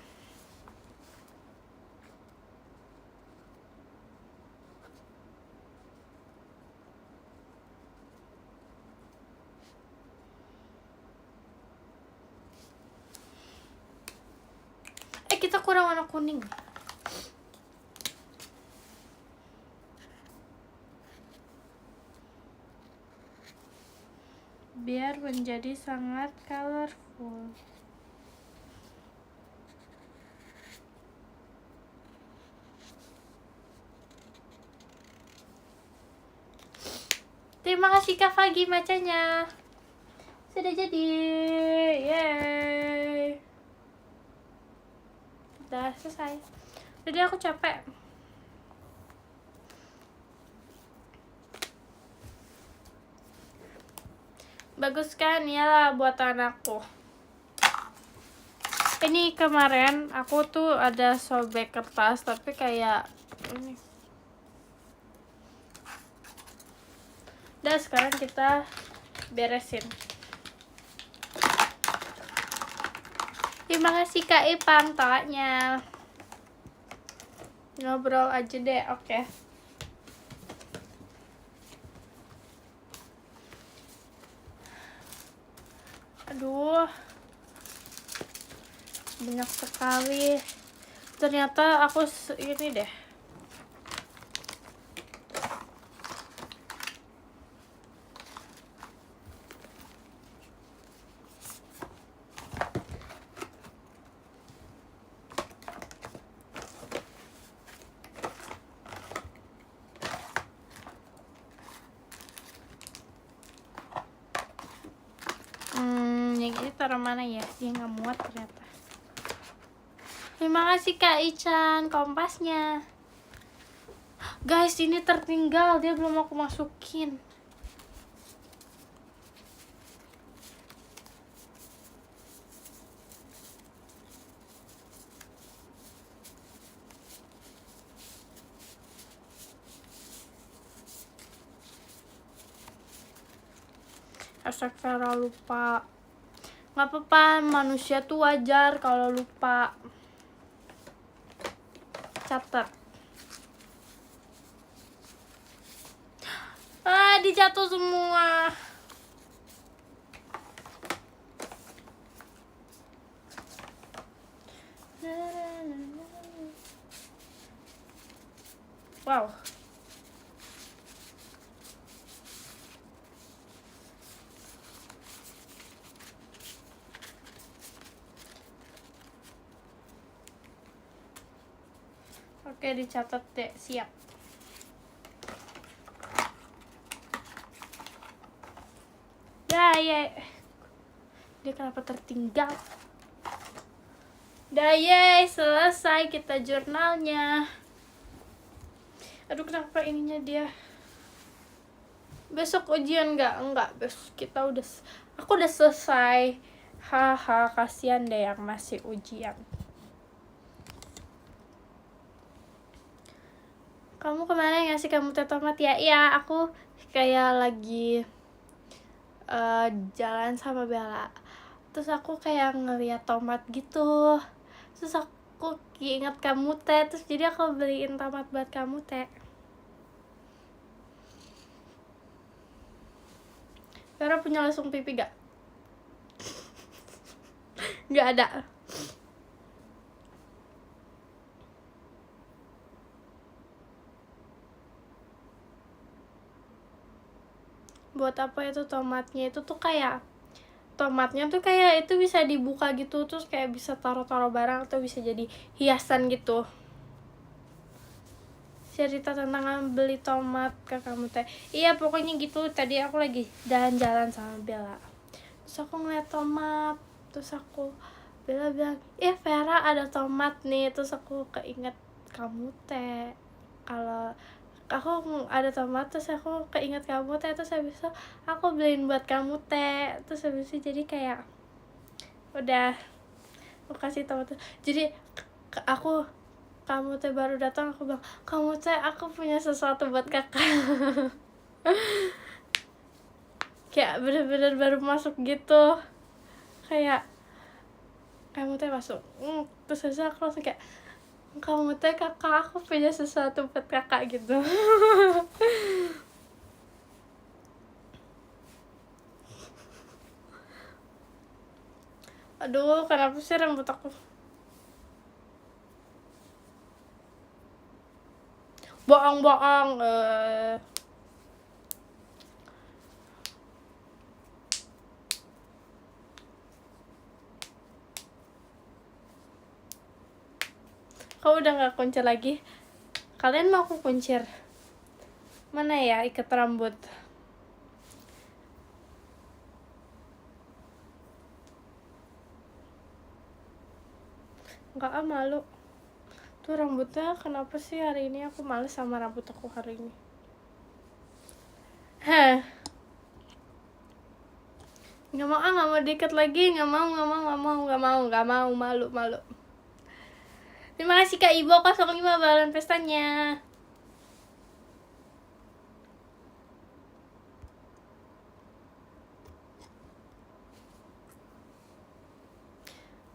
Kita kurang warna kuning. Biar menjadi sangat colorful. Terima kasih Kak Fagi bacanya. Sudah jadi. Yeay. Udah selesai. Jadi aku capek. Bagus kan? Iyalah buatan aku. Ini kemarin aku tuh ada sobek kertas tapi kayak ini. Udah, sekarang kita beresin. Terima kasih Kak Ipang tolaknya. Ngobrol aja deh, oke. Aduh, banyak sekali. Ternyata aku ini deh. Yang ini taruh mana ya? Dia nggak muat ternyata. Terima kasih Kak Ichan kompasnya. Guys, ini tertinggal, dia belum aku masukin. Astagfirullah, lupa. Nggak apa-apa, manusia tuh wajar kalau lupa. Catat. Dijatuh semua. Wow. Oke, dicatat deh, siap. Ya. Dia kenapa tertinggal? Yeay, selesai kita jurnalnya. Aduh, kenapa ininya dia? Besok ujian enggak, besok aku udah selesai. Haha, kasihan deh yang masih ujian. Kamu kemana ngasih kamu teh tomat ya? Iya, aku kayak lagi jalan sama Bella. Terus aku kayak ngeliat tomat gitu. Terus aku ingat kamu teh, terus jadi aku beliin tomat buat kamu teh. Vera punya langsung pipi gak? Gak ada. Buat apa itu tomatnya? Itu tuh kayak tomatnya tuh kayak itu bisa dibuka gitu, terus kayak bisa taruh-taruh barang atau bisa jadi hiasan gitu. Cerita tentang beli tomat ke kamu teh. Iya, pokoknya gitu. Tadi aku lagi jalan-jalan sama Bella. Terus aku ngeliat tomat, terus Bella bilang, Vera ada tomat nih. Terus aku keinget kamu teh. Kalau aku ada tomat, terus aku keinget kamu teh. Terus habis itu aku beliin buat kamu teh. Terus habis itu jadi kayak udah aku kasih tomat. Jadi kamu teh baru datang, aku bilang, kamu teh aku punya sesuatu buat kakak. Kayak bener-bener baru masuk gitu, kayak kamu teh masuk, terus aja aku langsung kayak, kamu teh kakak, aku punya sesuatu buat kakak gitu. Aduh, kenapa sih rambut aku bohong-bohong? Kau udah gak kuncir lagi? Kalian mau aku kuncir? Mana ya ikat rambut? Enggak, malu. Tuh rambutnya kenapa sih hari ini aku males sama rambut aku hari ini. Nggak mau diikat lagi, nggak mau, malu. Terima kasih Kak Ibo 05 balon pestanya.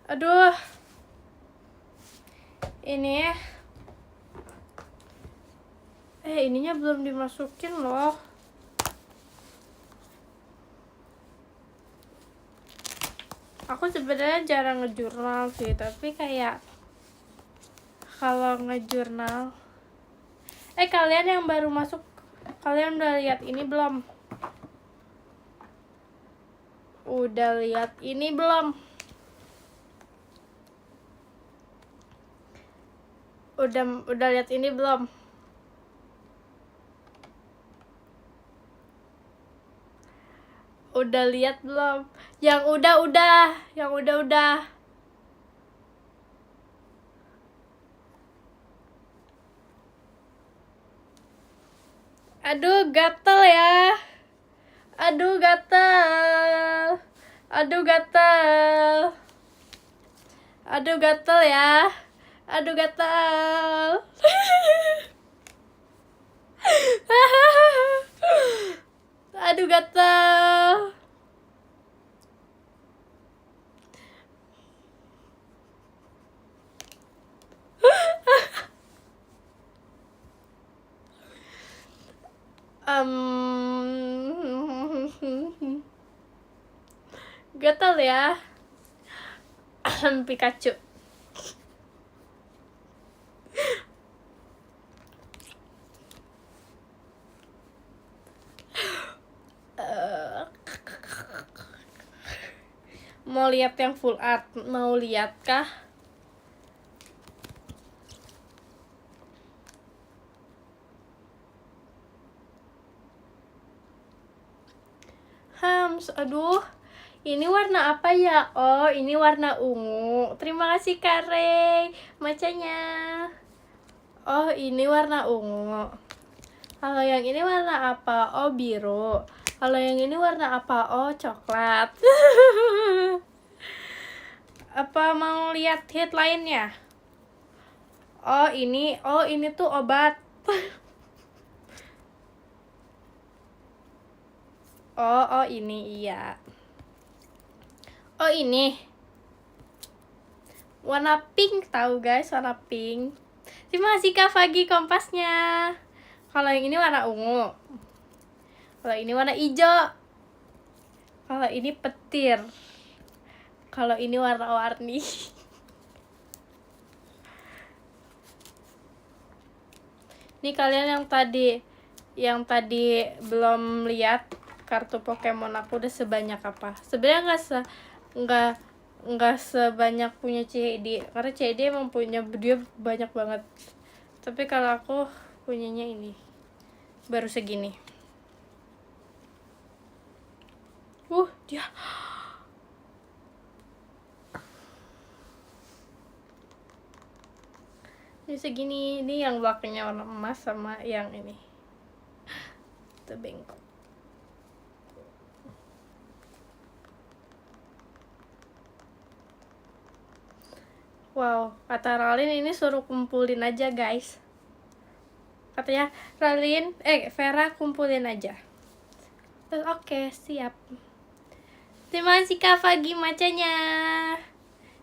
Aduh, ini ininya belum dimasukin loh. Aku sebenarnya jarang ngejurnal sih, tapi kayak kalau ngejurnal, kalian yang baru masuk, kalian udah lihat ini belum? Udah lihat ini belum? Udah lihat ini belum? Udah lihat belum? Yang udah. Aduh, gatel ya. Aduh, gatel. Aduh, gatel. Aduh, gatel ya. Aduh, gatel. Aduh, gatel. Gatel ya. Pikachu. Mau lihat yang full art? Mau lihat kah? Aduh, ini warna apa ya? Oh, ini warna ungu. Terima kasih Kak Rey macanya. Oh, ini warna ungu. Kalau yang ini warna apa? Oh, biru. Kalau yang ini warna apa? Oh, coklat. Apa mau lihat headline-nya? Oh, ini tuh obat. Oh, ini iya. Oh, ini warna pink, tahu guys, warna pink. Terima kasih Kak Fagi kompasnya. Kalau yang ini warna ungu. Kalau ini warna hijau. Kalau ini petir. Kalau ini warna-warni. Nih kalian yang tadi belum lihat kartu Pokemon aku udah sebanyak apa? Sebenarnya nggak sebanyak punya CD, karena CD emang punya dia banyak banget. Tapi kalau aku punyanya ini baru segini. Dia ini segini. Ini yang belakangnya warna emas sama yang ini itu bengkok. Wow, kata Ralin ini suruh kumpulin aja guys. Katanya Ralin, Vera kumpulin aja. Oke, siap. Terima kasih Kak Fagi macanya.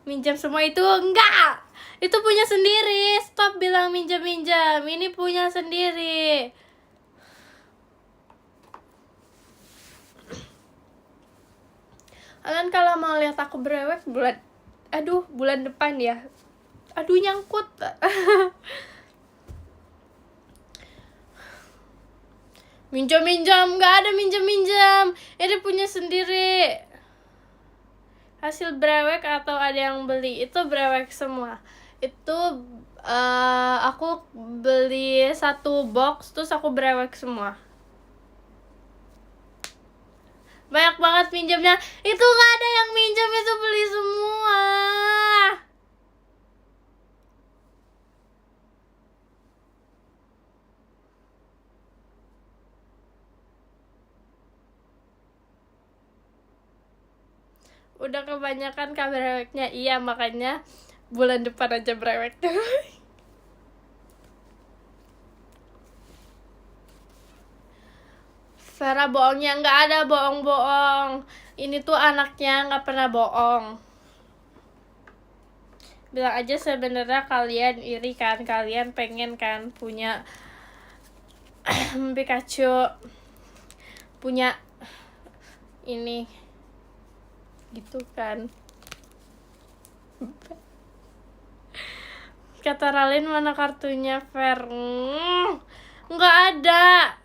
Minjam semua itu enggak. Itu punya sendiri. Stop bilang minjam-minjam. Ini punya sendiri. Kalian kalau mau lihat aku brewek bulan depan ya. Aduh, nyangkut. Minjam-minjam, nggak ada minjam-minjam. Ini punya sendiri. Hasil brewek atau ada yang beli? Itu brewek semua. Itu aku beli 1 box terus aku brewek semua. Banyak banget minjamnya. Itu nggak ada yang minjam, itu beli semua. Udah kebanyakan breweknya. Iya, makanya bulan depan aja brewek. Vera bohongnya nggak ada bohong-bohong. Ini tuh anaknya nggak pernah bohong. Bilang aja sebenarnya kalian iri kan, kalian pengen kan punya Pikachu, punya ini gitu kan. Kata Ralin mana kartunya Fer? Nggak ada.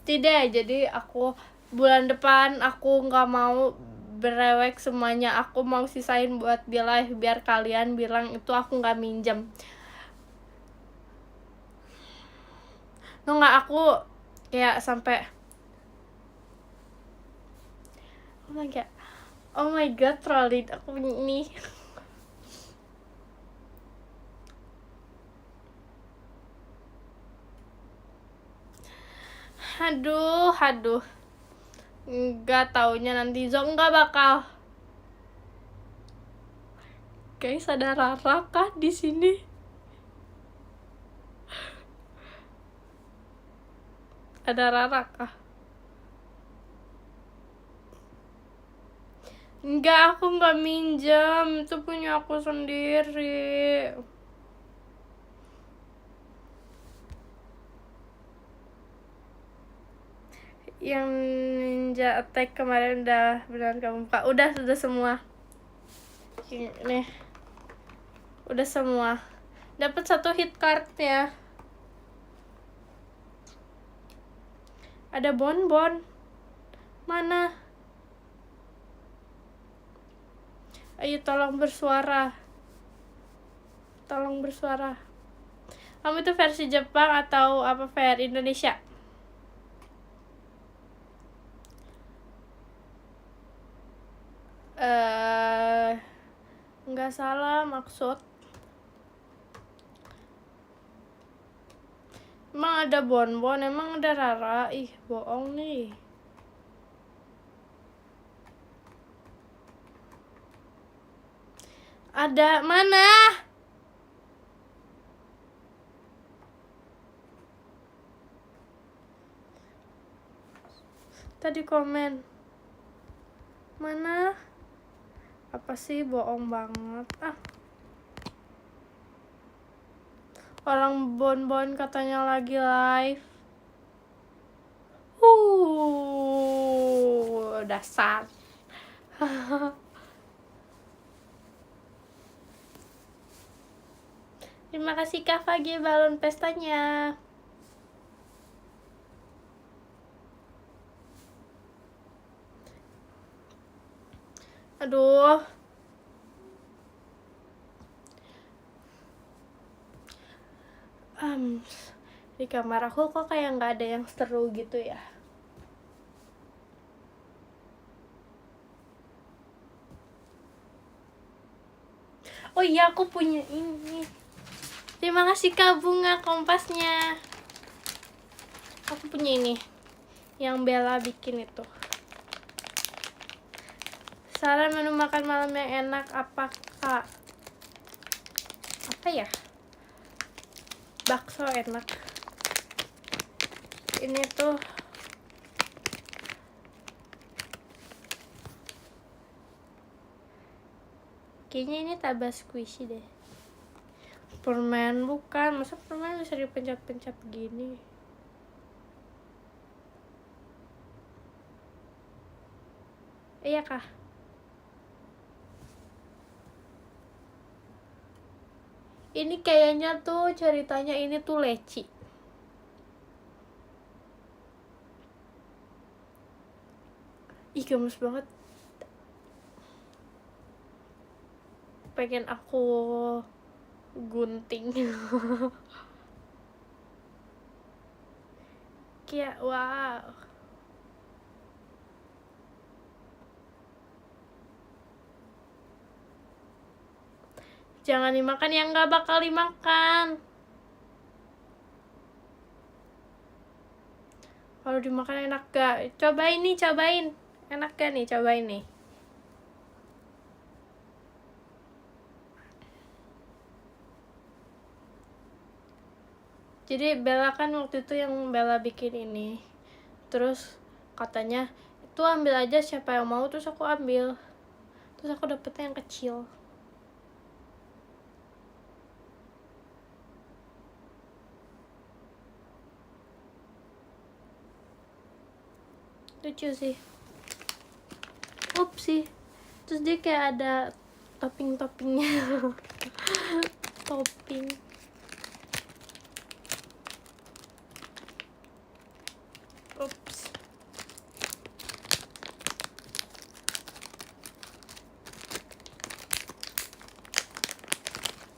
Tidak, jadi aku bulan depan aku nggak mau berewek semuanya. Aku mau sisain buat di live biar kalian bilang itu aku nggak minjem. Nggak, aku kayak sampai oh my god Rolly, aku ini Aduh. Nggak taunya nanti Zong nggak bakal. Guys, ada Rara kah di sini? Ada Rara kah? Enggak, aku nggak minjem. Itu punya aku sendiri. Yang Ninja Attack kemarin udah beneran kamu buka. Udah semua. Nih. Udah semua. Dapat 1 hit card ya. Ada bonbon. Mana? Ayo tolong bersuara. Kamu itu versi Jepang atau apa versi Indonesia? Nggak salah maksud. Emang ada bonbon, emang ada Rara. Ih, bohong nih. Ada mana? Tadi komen. Mana? Apa sih, bohong banget. Orang bonbon katanya lagi live. Dasar. Terima kasih Kak Fagi balon pestanya. Aduh. Di kamar aku kok kayak nggak ada yang seru gitu ya. Oh iya, aku punya ini. Terima kasih Kak Bunga kompasnya. Aku punya ini. Yang Bella bikin itu. Saran menu makan malam yang enak apa Kak? Apa ya? Bakso enak. Ini tuh kayaknya ini tabas squishy deh. Permen bukan, masa permen bisa dipencet-pencet gini? Iya kah? Ini kayaknya tuh ceritanya ini tuh leci. Ih, gemes banget. Pengen aku gunting. Kayak wow. Jangan dimakan yang nggak bakal dimakan. Kalau dimakan enak gak? Cobain nih, cobain. Enak gak nih, cobain nih. Jadi Bella kan waktu itu yang Bella bikin ini. Terus katanya, itu ambil aja siapa yang mau, terus aku ambil. Terus aku dapetnya yang kecil. Lucu sih. Upsi. Terus dia kayak ada topping-toppingnya. Topping. Ups.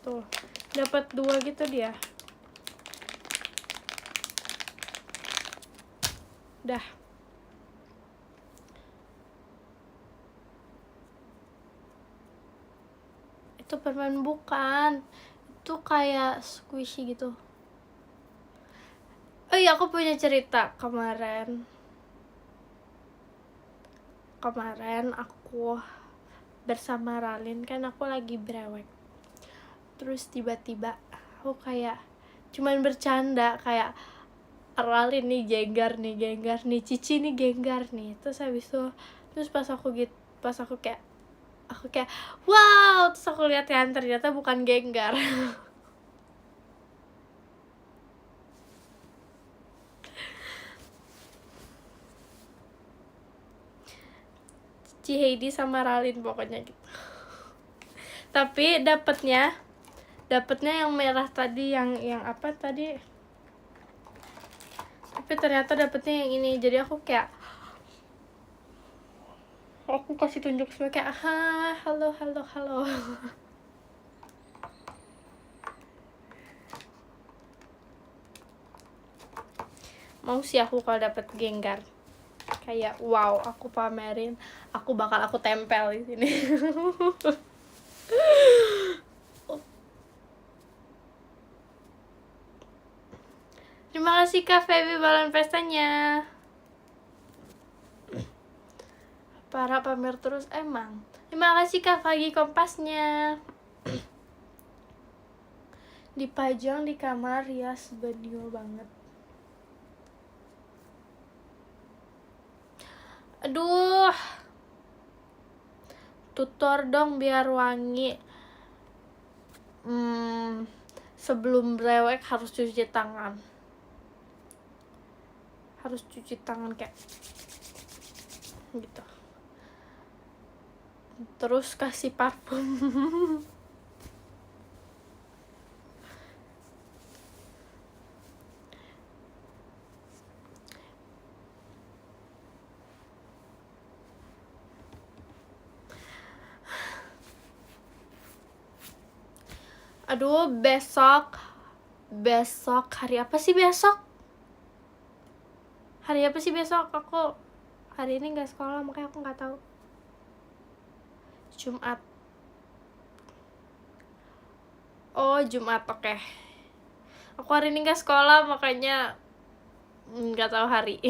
Tuh, dapat 2 gitu dia. Dah. Itu permen bukan. Itu kayak squishy gitu. Oh iya, aku punya cerita. Kemarin aku bersama Ralin, kan aku lagi brewek. Terus tiba-tiba aku kayak cuman bercanda, kayak Ralin nih genggar nih, Cici nih genggar nih. Terus habis itu, terus pas aku kayak wow, terus aku lihat kan ternyata bukan genggar. Cici Heidi sama Ralin pokoknya gitu. Tapi dapetnya yang merah tadi, yang apa tadi, tapi ternyata dapetnya yang ini. Jadi aku kasih tunjuk semua kayak halo. Mau sih aku kalau dapet genggar, kayak wow, aku pamerin, aku tempel di sini. Terima kasih Kak Feby balon pestanya. Para pamer terus emang. Terima kasih Kak Fagi kompasnya. Dipajang di kamar rias beniul banget. Aduh, tutor dong biar wangi. Sebelum brewek harus cuci tangan. Kayak gitu. Terus kasih parfum. Aduh, besok hari apa sih besok? Aku hari ini nggak sekolah, makanya aku nggak tahu. Jumat. Oh, Jumat, oke. Aku hari ini nggak sekolah, makanya nggak tahu hari.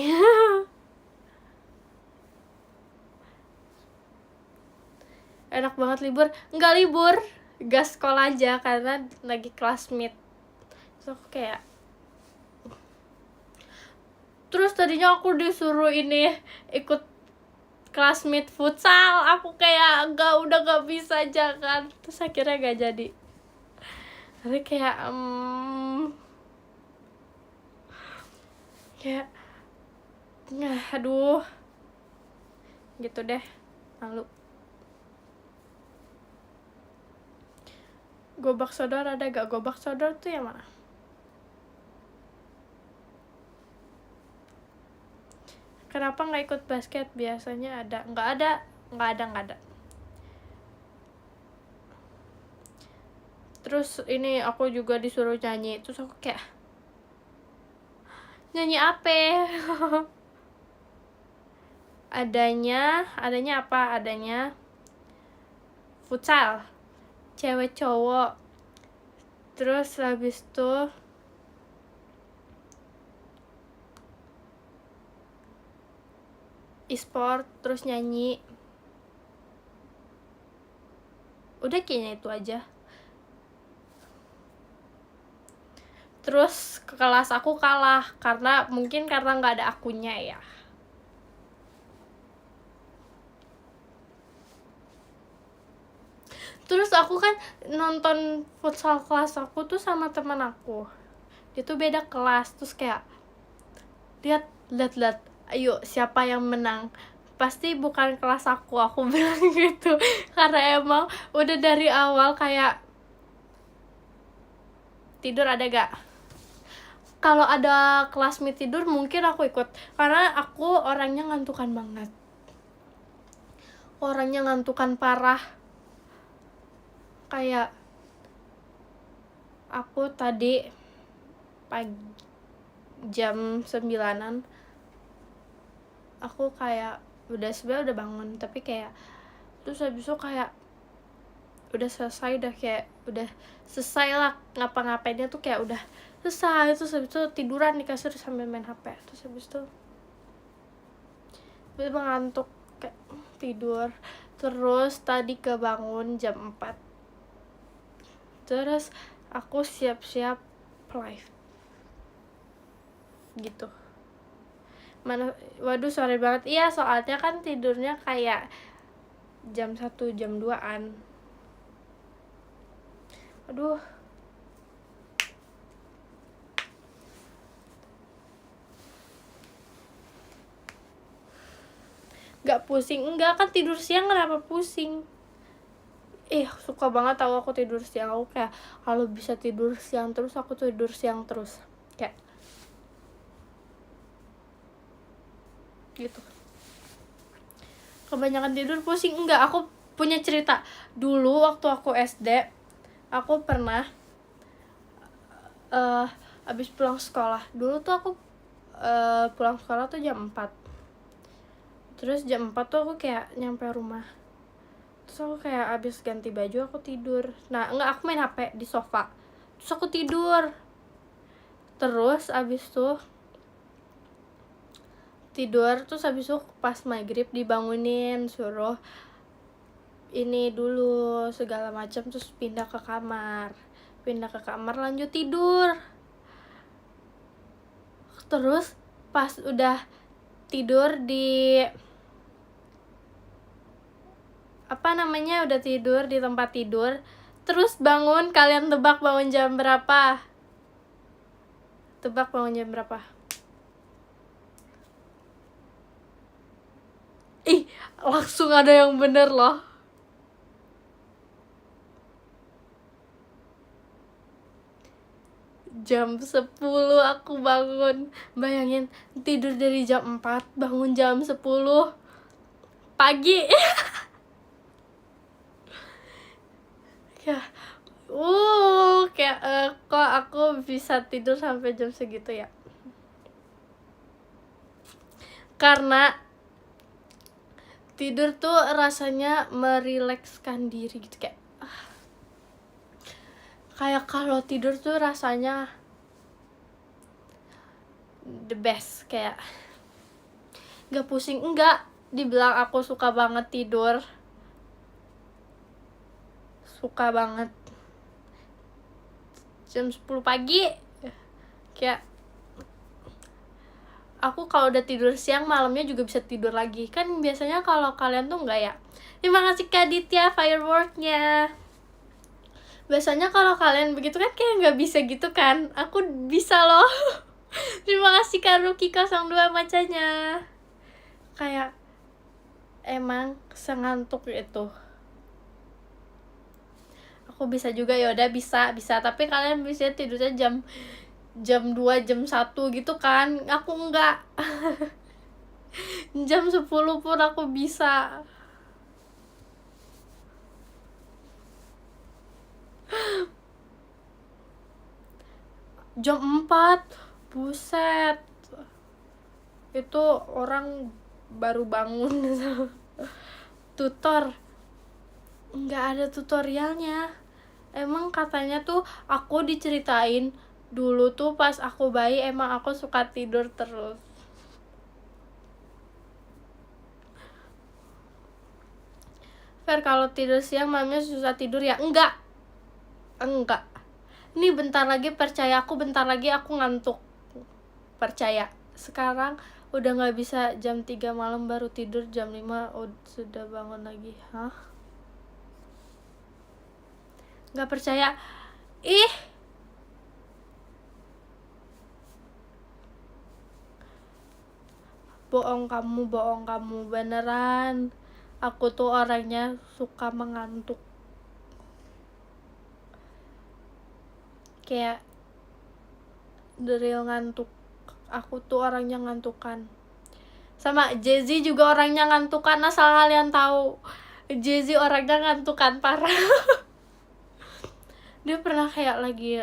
Enak banget libur. Nggak libur, gak sekolah aja karena lagi kelas meet. Terus aku kayak, terus tadinya aku disuruh ini ikut kelas meet futsal, aku kayak udah gak bisa jangan. Terus akhirnya gak jadi. Tapi kayak aduh, gitu deh, malu. Gobak sodor ada gak? Gobak sodor tuh yang mana? Kenapa nggak ikut basket? Biasanya ada. Nggak ada. Terus ini aku juga disuruh nyanyi. Terus aku kayak, nyanyi apa? Adanya apa? Adanya futsal, cewek cowok. Terus habis itu e-sport, terus nyanyi. Udah kayaknya itu aja. Terus ke kelas aku kalah karena nggak ada akunnya ya. Terus aku kan nonton futsal kelas aku tuh sama teman aku. Dia tuh beda kelas, terus kayak lihat, ayo siapa yang menang? Pasti bukan kelas aku bilang gitu. Karena emang udah dari awal kayak, tidur ada gak? Kalau ada kelas meet tidur mungkin aku ikut, karena aku orangnya ngantukan banget. Orangnya ngantukan parah. Kayak aku tadi pagi jam 9-an aku kayak sebenarnya udah bangun, tapi kayak terus habis itu kayak udah selesai lah ngapa-ngapainnya tuh kayak udah selesai. Terus habis itu tiduran di kasur sambil main HP. Terus habis itu ngantuk kayak tidur. Terus tadi kebangun jam 4. Terus aku siap-siap live gitu. Waduh sore banget. Iya, soalnya kan tidurnya kayak jam 1, jam 2-an. Aduh. Gak pusing? Enggak, kan tidur siang kenapa pusing? Suka banget tau aku tidur siang. Aku kayak kalau bisa tidur siang terus, aku tidur siang terus. Kayak gitu. Kebanyakan tidur pusing? Enggak, aku punya cerita. Dulu waktu aku SD, aku pernah abis pulang sekolah. Dulu tuh aku pulang sekolah tuh jam 4. Terus jam 4 tuh aku kayak nyampe rumah. Terus aku kayak abis ganti baju aku tidur. Nah, enggak, aku main HP di sofa. Terus aku tidur. Terus abis tuh tidur, terus abis itu pas maghrib dibangunin, suruh ini dulu segala macam, terus pindah ke kamar lanjut tidur. Terus pas udah tidur di udah tidur di tempat tidur, terus bangun. Kalian tebak bangun jam berapa? Langsung ada yang bener loh. Jam 10 aku bangun. Bayangin, tidur dari jam 4, bangun jam 10 pagi. Ya, kayak kok aku bisa tidur sampai jam segitu ya? Karena tidur tuh rasanya merilekskan diri gitu, kayak kalau tidur tuh rasanya the best, kayak gak pusing. Enggak, dibilang aku suka banget tidur, suka banget. Jam 10 pagi kayak aku kalau udah tidur siang, malamnya juga bisa tidur lagi. Kan biasanya kalau kalian tuh enggak ya. Terima kasih Kak Ditya fireworknya. Biasanya kalau kalian begitu kan kayak nggak bisa gitu kan. Aku bisa loh. Terima kasih Kak Ruki 02 macanya. Kayak emang sengantuk itu. Aku bisa juga, ya udah bisa. Tapi kalian bisa tidurnya jam 2, jam 1 gitu kan. Aku enggak. Jam 10 pun aku bisa. Jam 4, buset. Itu orang baru bangun. Tutor. Enggak ada tutorialnya. Emang katanya tuh aku diceritain dulu tuh pas aku bayi, emang aku suka tidur terus. Fer, kalau tidur siang mamanya susah tidur ya? Enggak. Nih bentar lagi, percaya aku, bentar lagi aku ngantuk. Percaya. Sekarang udah gak bisa jam 3 malam baru tidur, jam 5 sudah bangun lagi. Hah? Gak percaya? Bohong kamu beneran. Aku tuh orangnya suka mengantuk. Kayak the real ngantuk. Aku tuh orangnya ngantukan. Sama Jay-Z juga orangnya ngantukan, asal kalian tahu. Jay-Z orangnya ngantukan parah. Dia pernah kayak lagi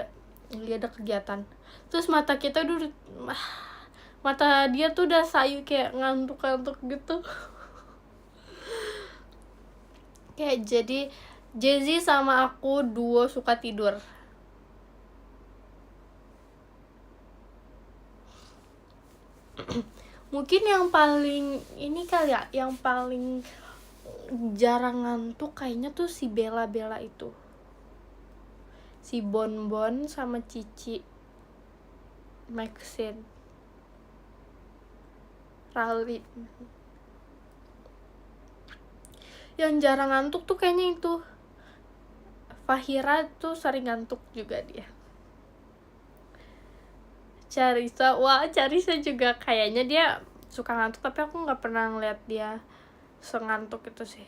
ada kegiatan, terus mata dia tuh udah sayu, kayak ngantuk gitu. Kayak jadi Jay-Z sama aku duo suka tidur. Mungkin yang paling ini kali ya, yang paling jarang ngantuk kayaknya tuh si Bella itu, si Bonbon sama Cici Maxine Rally. Yang jarang ngantuk tuh kayaknya itu Fahira tuh sering ngantuk juga dia. Charissa, wah Charissa juga kayaknya dia suka ngantuk, tapi aku nggak pernah ngeliat dia sengantuk itu sih.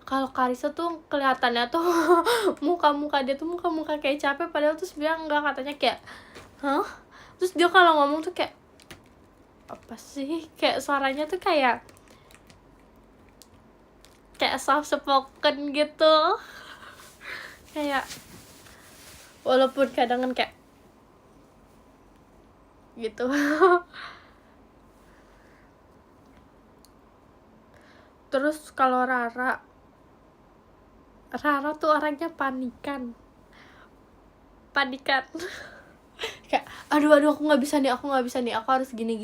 Kalau Karissa tuh kelihatannya tuh muka-muka dia tuh muka-muka kayak capek, padahal tuh sebenarnya enggak, katanya kayak hah, terus dia kalau ngomong tuh kayak apa sih, kayak suaranya tuh kayak soft spoken gitu, kayak walaupun kadang kan kayak gitu. Terus kalau Rara tuh orangnya panikan kayak aduh aku nggak bisa nih, aku harus gini.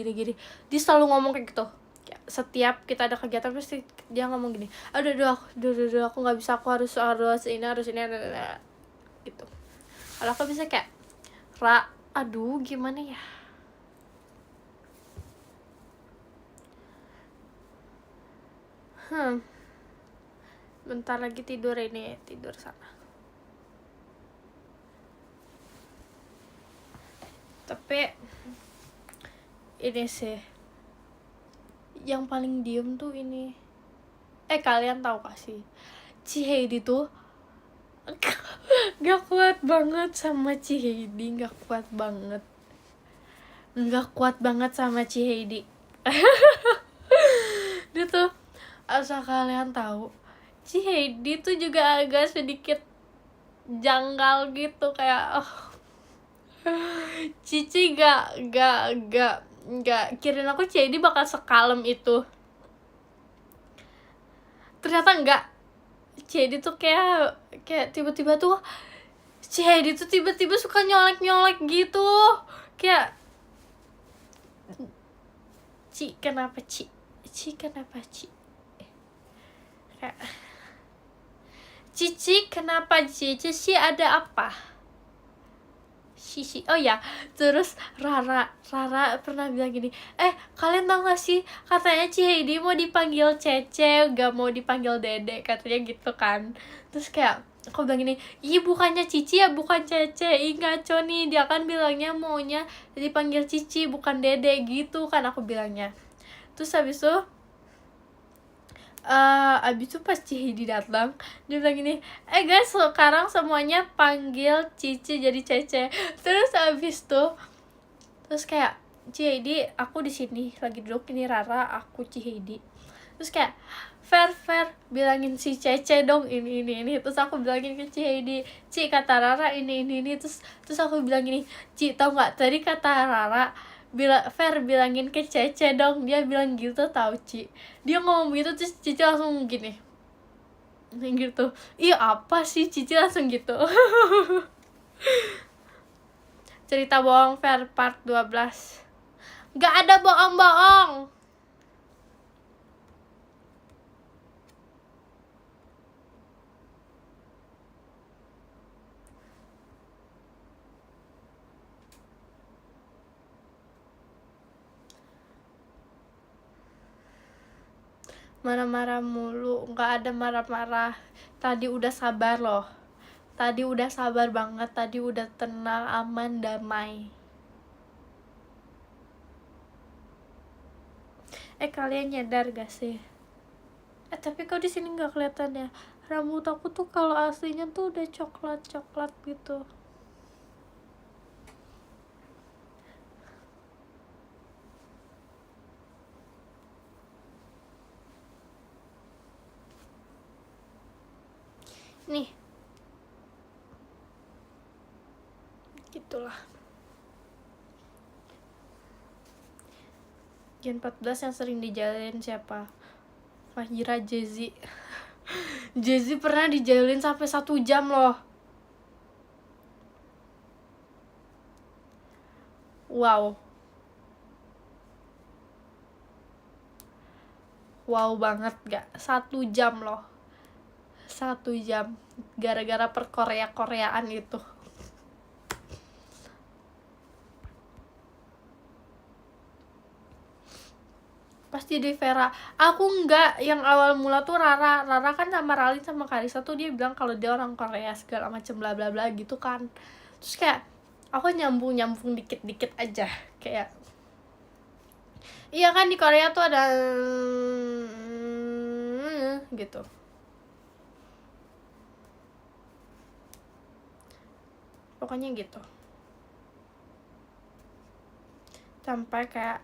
Dia selalu ngomong kayak gitu, kayak setiap kita ada kegiatan pasti dia ngomong gini, aduh aku nggak bisa, aku harus ini gitu. Kalau aku bisa kayak aduh gimana ya, bentar lagi tidur sana. Tapi ini sih yang paling diem tuh ini, kalian tahu gak sih, Heidi tuh gak kuat banget sama Heidi, gak kuat banget sama Heidi. Dia tuh, asal kalian tahu, Heidi tuh juga agak sedikit janggal gitu, kayak Cici gak kirain aku Heidi bakal sekalem itu, ternyata enggak. Heidi tuh kayak tiba-tiba tuh Heidi tuh tiba-tiba suka nyolek gitu, kayak kenapa Ci kayak Cici kenapa Cici ada apa Cici. Oh ya, terus Rara pernah bilang gini, kalian tau gak sih, katanya Heidi mau dipanggil Cece, gak mau dipanggil Dede, katanya gitu kan. Terus kayak aku bilang gini, ih bukannya Cici ya, bukan Cece, ih ngaco nih, dia kan bilangnya maunya dipanggil Cici bukan Dede gitu kan, aku bilangnya. Terus habis itu pas Heidi datang, dia bilang gini, guys sekarang semuanya panggil Cici jadi Cece. Terus habis tuh, terus kayak Heidi, aku di sini lagi duduk, ini Rara, aku Heidi. Terus kayak Fer bilangin si Cece dong ini. Terus aku bilangin ke Heidi, Ci kata Rara ini. Terus aku bilang gini, Ci tau nggak tadi kata Rara Fer bilangin ke Cece dong, dia bilang gitu tau Ci, dia ngomong gitu. Terus Cici langsung gini gitu, iya apa sih, Cici langsung gitu. Cerita bohong Fer part 12, gak ada bohong. Marah-marah mulu, nggak ada marah-marah. Tadi udah sabar loh, tadi udah sabar banget, tadi udah tenang, aman, damai. Kalian nyadar gak sih, tapi kok di sini nggak kelihatan ya, rambut aku tuh kalau aslinya tuh udah coklat gitu. Nih gitulah. Gen 14 yang sering dijalin siapa? Fahira, Jezi. Jezi pernah dijalin sampai 1 jam loh. Wow. wow banget gak? 1 jam loh, 1 jam gara-gara per Koreaan itu. Pasti di Vera. Aku enggak, yang awal mula tuh Rara kan sama Ralin sama Karisa tuh dia bilang kalau dia orang Korea segala macam bla bla bla gitu kan. Terus kayak aku nyambung dikit aja kayak iya kan di Korea tuh ada gitu. Pokoknya gitu. Sampai kayak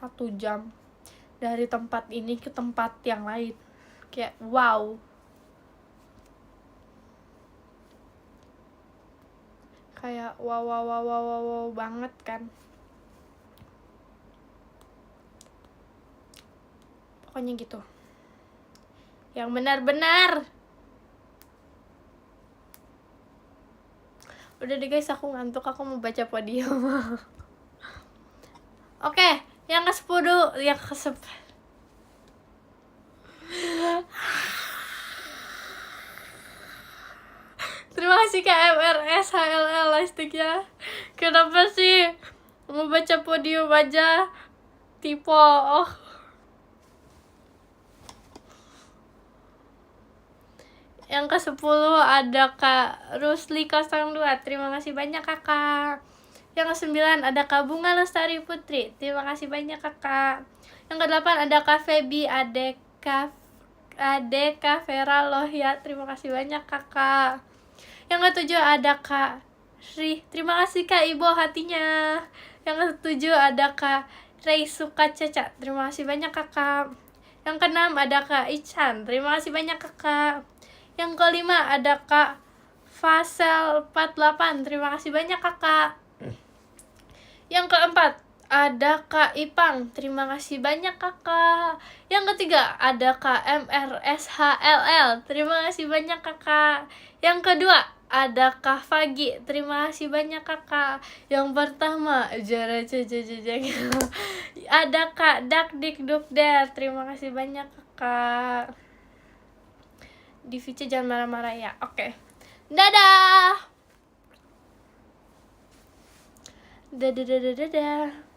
1 jam dari tempat ini ke tempat yang lain. Kayak wow. Kayak wow banget kan. Pokoknya gitu. Yang benar-benar. Udah deh guys, aku ngantuk, aku mau baca podium. Oke, yang ke-10, yang ke-10. Terima kasih KMRS HLL Lightstick-nya. Kenapa sih mau baca podium aja? Tipe Yang ke-10 ada Kak Rusli 02. Terima kasih banyak kakak. Yang ke-9 ada Kak Bunga Lestari Putri. Terima kasih banyak kakak. Yang ke-8 ada Kak Febi Kak Vera Lohya. Terima kasih banyak kakak. Yang ke-7 ada Kak Sri. Terima kasih Kak Ibu hatinya. Yang ke-7 ada Kak Rei Sukacaca. Terima kasih banyak kakak. Yang ke-6 ada Kak Ichan. Terima kasih banyak kakak. Yang ke-5 ada Kak Fasel 48. Terima kasih banyak kakak. Yang ke-4 ada Kak Ipang. Terima kasih banyak kakak. Yang ke-3 ada Kak MRSHLL. Terima kasih banyak kakak. Yang kedua ada Kak Fagi. Terima kasih banyak kakak. Yang pertama ada Kak Dakdikdukder. Terima kasih banyak kakak. Divice jangan marah-marah ya. Oke. Dadah. Dadah.